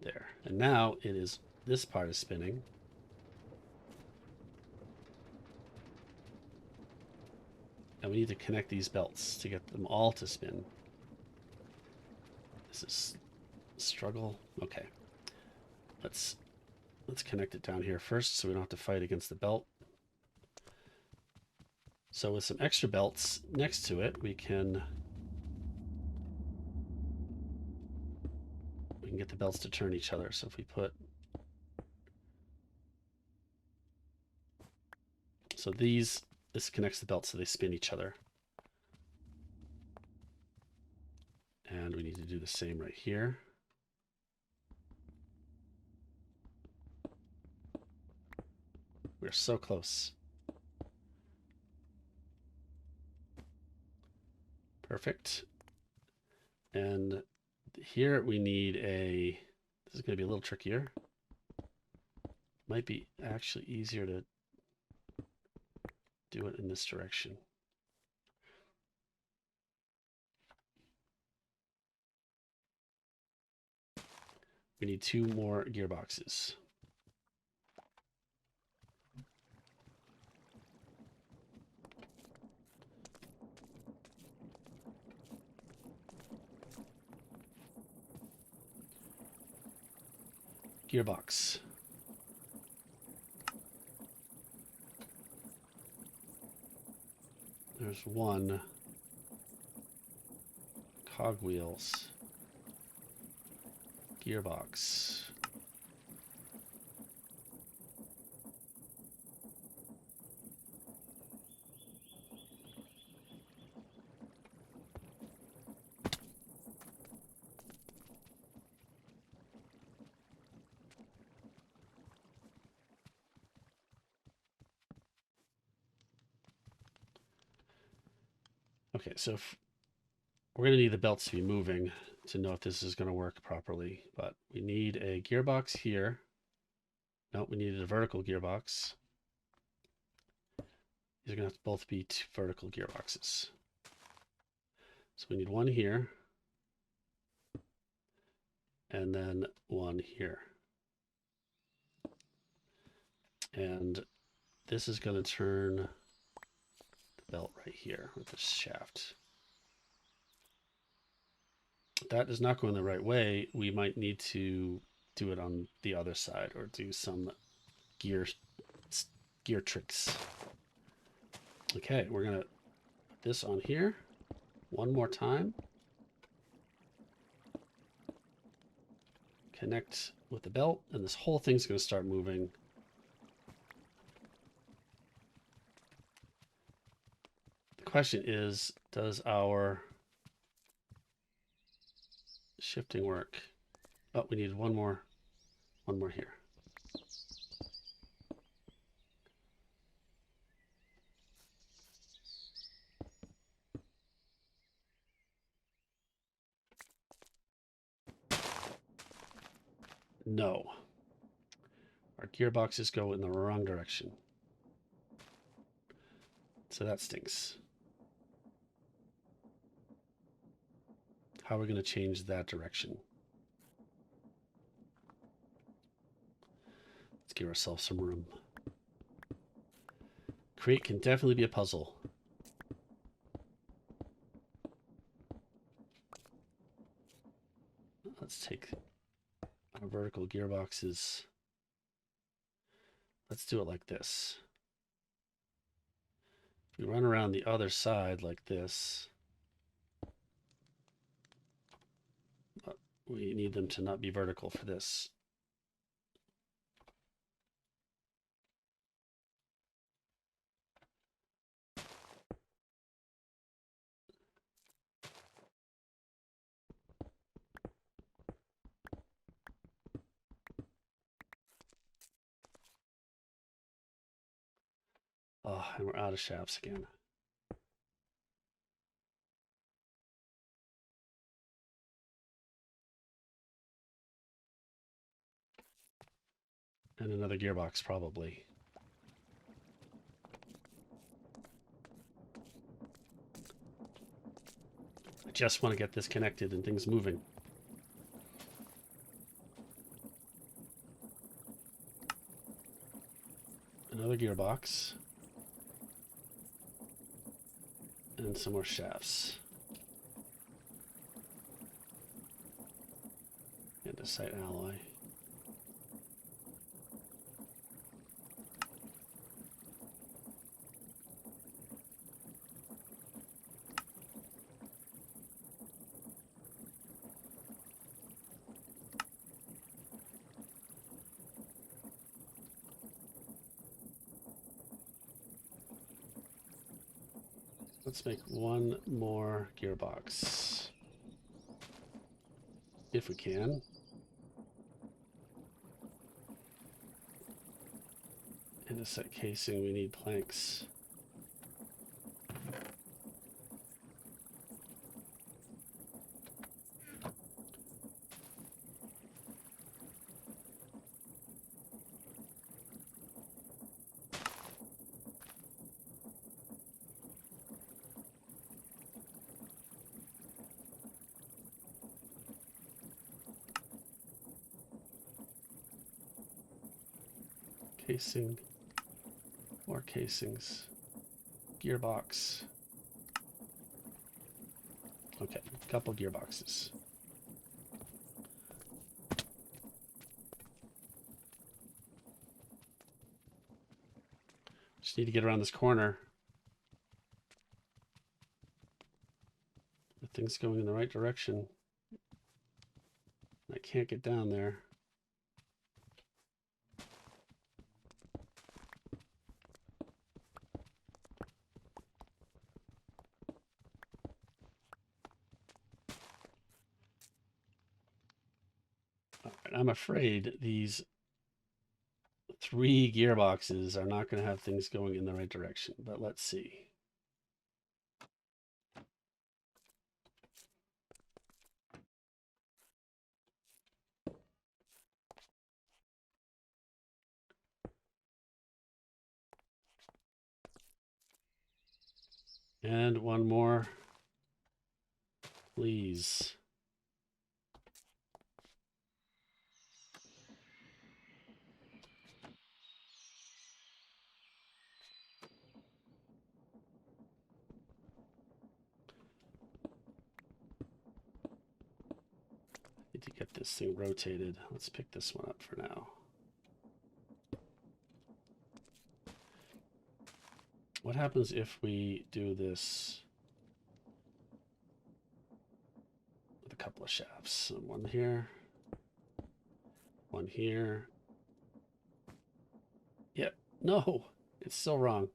There. And now it is, this part is spinning. And we need to connect these belts to get them all to spin. This is a struggle. Okay. Let's connect it down here first so we don't have to fight against the belt. So with some extra belts next to it, we can get the belts to turn each other. So if we put, so this connects the belts so they spin each other. And we need to do the same right here. We're so close. Perfect. And here we need a, this is going to be a little trickier. Might be actually easier to do it in this direction. We need 2 more gearboxes. Gearbox. There's one. Cogwheels. Gearbox. Okay, so if we're going to need the belts to be moving to know if this is going to work properly, but we need a gearbox here. No, we needed a vertical gearbox. These are going to have to both be two vertical gearboxes. So we need one here, and then one here. And this is going to turn the belt right here with this shaft. If that is not going the right way, we might need to do it on the other side or do some gear tricks. Okay, we're going to put this on here one more time. Connect with the belt, and this whole thing's going to start moving. The question is, does our shifting work? Oh, we need one more here. No. Our gearboxes go in the wrong direction. So that stinks. How are we going to change that direction? Let's give ourselves some room. Create can definitely be a puzzle. Let's take our vertical gearboxes. Let's do it like this. If we run around the other side like this, we need them to not be vertical for this. Oh, and we're out of shafts again. And another gearbox, probably. I just want to get this connected and things moving. Another gearbox. And some more shafts. Andesite alloy. Let's make one more gearbox. If we can. Andesite casing, we need planks. Casing, more casings, gearbox. Okay, a couple gearboxes. Just need to get around this corner. The thing's going in the right direction. I can't get down there. All right, I'm afraid these 3 gearboxes are not going to have things going in the right direction, but let's see. And one more, please. Need to get this thing rotated. Let's pick this one up for now. What happens if we do this with a couple of shafts? So one here, one here. Yep. No, it's still wrong.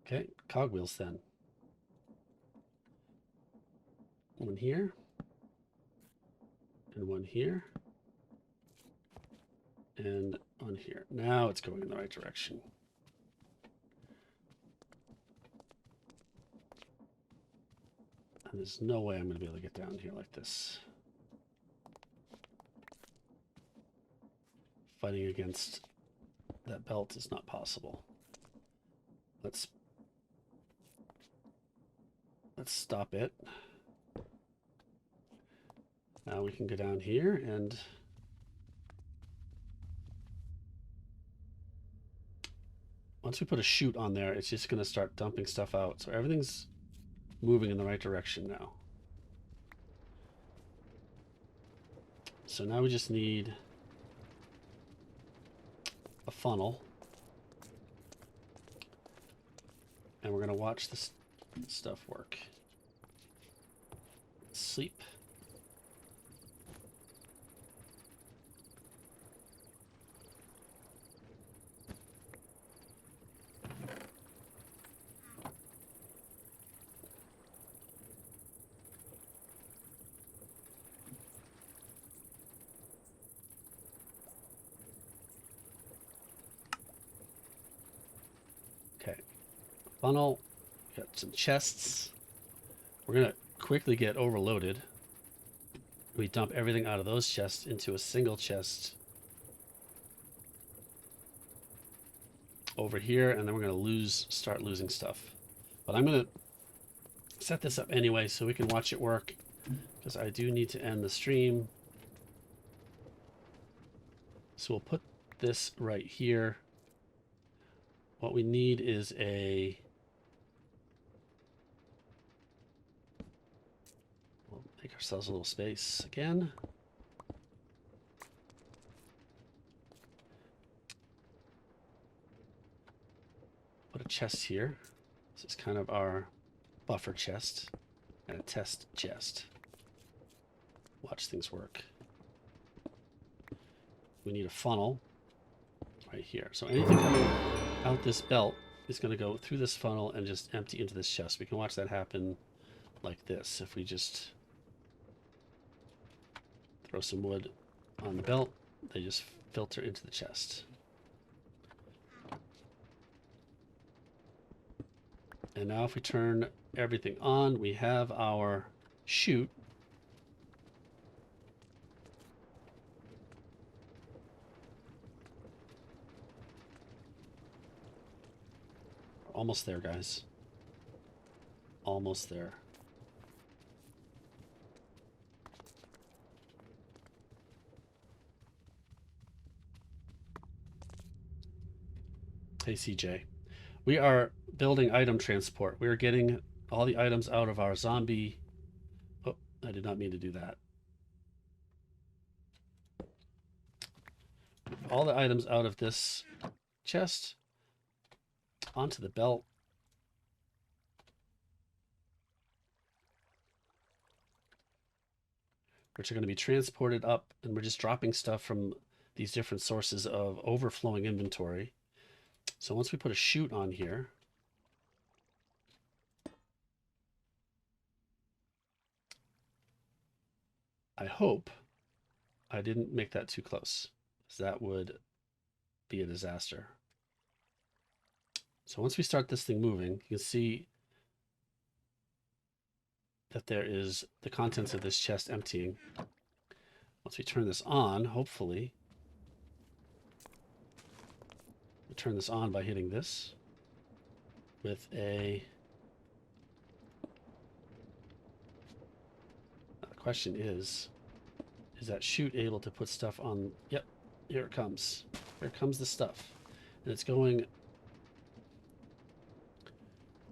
Okay, cogwheels then. One here, and one here, and on here. Now it's going in the right direction. And there's no way I'm going to be able to get down here like this. Fighting against that belt is not possible. Let's stop it. Now we can go down here, and once we put a chute on there, it's just going to start dumping stuff out. So everything's moving in the right direction now. So now we just need a funnel. And we're going to watch this stuff work. Sleep. Okay. Funnel. Got some chests. We're going to quickly get overloaded. We dump everything out of those chests into a single chest over here, and then we're going to start losing stuff. But I'm going to set this up anyway so we can watch it work, because I do need to end the stream. So we'll put this right here. What we need is we'll make ourselves a little space again. Put a chest here. This is kind of our buffer chest and a test chest. Watch things work. We need a funnel right here. So anything coming out this belt is going to go through this funnel and just empty into this chest. We can watch that happen like this. If we just throw some wood on the belt, they just filter into the chest. And now if we turn everything on, we have our chute. Almost there, guys. Almost there. Hey, CJ. We are building item transport. We are getting all the items out of our zombie I did not mean to do that. All the items out of this chest onto the belt. Which are going to be transported up, and we're just dropping stuff from these different sources of overflowing inventory. So once we put a chute on here, I hope I didn't make that too close, because that would be a disaster. So once we start this thing moving, you can see that there is the contents of this chest emptying. Once we turn this on, hopefully, we turn this on by hitting this with a... The question is that chute able to put stuff on? Yep, here it comes. Here comes the stuff. And it's going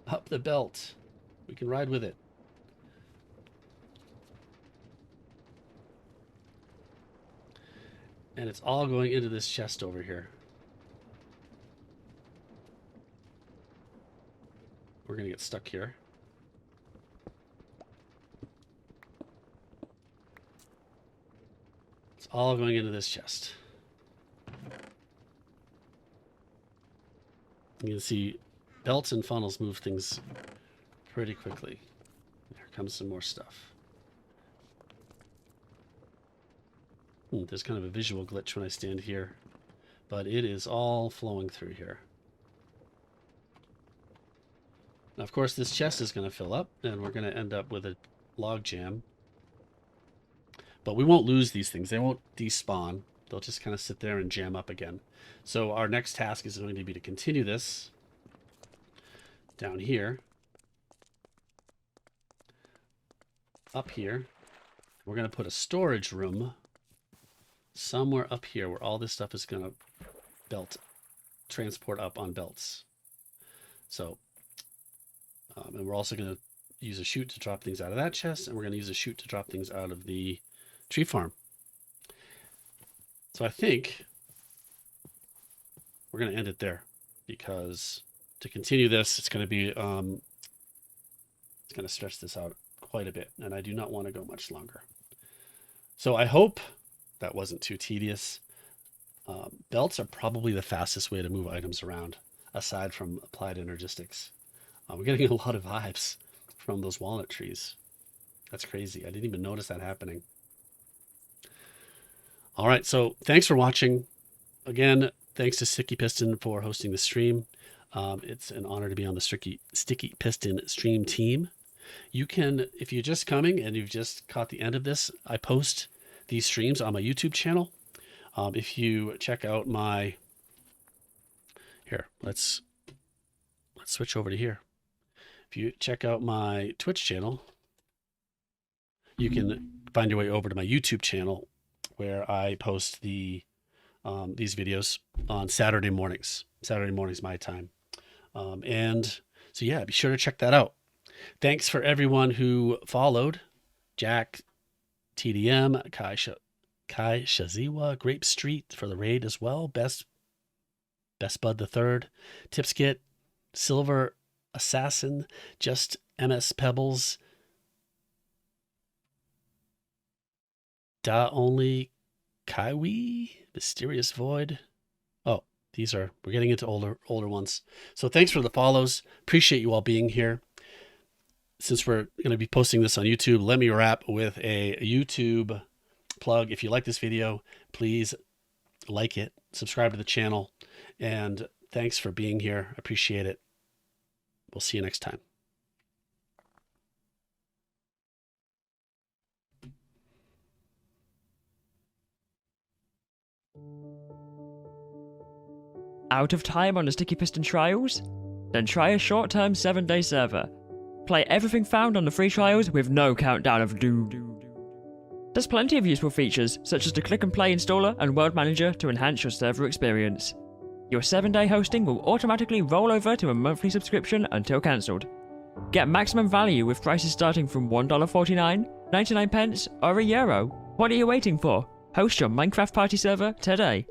up the belt. We can ride with it. And it's all going into this chest over here. We're going to get stuck here. It's all going into this chest. You can see belts and funnels move things pretty quickly. Here comes some more stuff. There's kind of a visual glitch when I stand here, but it is all flowing through here. Now, of course, this chest is going to fill up, and we're going to end up with a log jam. But we won't lose these things. They won't despawn. They'll just kind of sit there and jam up again. So our next task is going to be to continue this down here, up here. We're going to put a storage room somewhere up here where all this stuff is going to transport up on belts. So, and we're also going to use a chute to drop things out of that chest, and we're going to use a chute to drop things out of the tree farm. So I think we're going to end it there, because to continue this, it's going to be, it's going to stretch this out quite a bit, and I do not want to go much longer. So I hope that wasn't too tedious. Belts are probably the fastest way to move items around, aside from applied energistics. We're getting a lot of vibes from those walnut trees. That's crazy. I didn't even notice that happening. All right, so thanks for watching. Again, thanks to Sticky Piston for hosting the stream. It's an honor to be on the Sticky Piston stream team. You can, if you're just coming and you've just caught the end of this, I post these streams on my YouTube channel. If you check out my, here, let's switch over to here. If you check out my Twitch channel, you can find your way over to my YouTube channel, where I post these videos on Saturday mornings my time. And so yeah, be sure to check that out. Thanks for everyone who followed. Jack, TDM, Kai Shaziwa, Grape Street for the raid as well. Best Bud the Third, Tipskit, Silver Assassin, Just MS Pebbles, Da Only Kaiwi, Mysterious Void. Oh, we're getting into older ones. So thanks for the follows. Appreciate you all being here. Since we're going to be posting this on YouTube, let me wrap with a YouTube plug. If you like this video, please like it, subscribe to the channel, and thanks for being here. Appreciate it. We'll see you next time. Out of time on the Sticky Piston trials? Then try a short-term 7-day server. Play everything found on the free trials with no countdown of doom. There's plenty of useful features, such as the Click and Play installer and World Manager to enhance your server experience. Your 7-day hosting will automatically roll over to a monthly subscription until cancelled. Get maximum value with prices starting from $1.49, 99 pence, or €1. What are you waiting for? Host your Minecraft party server today.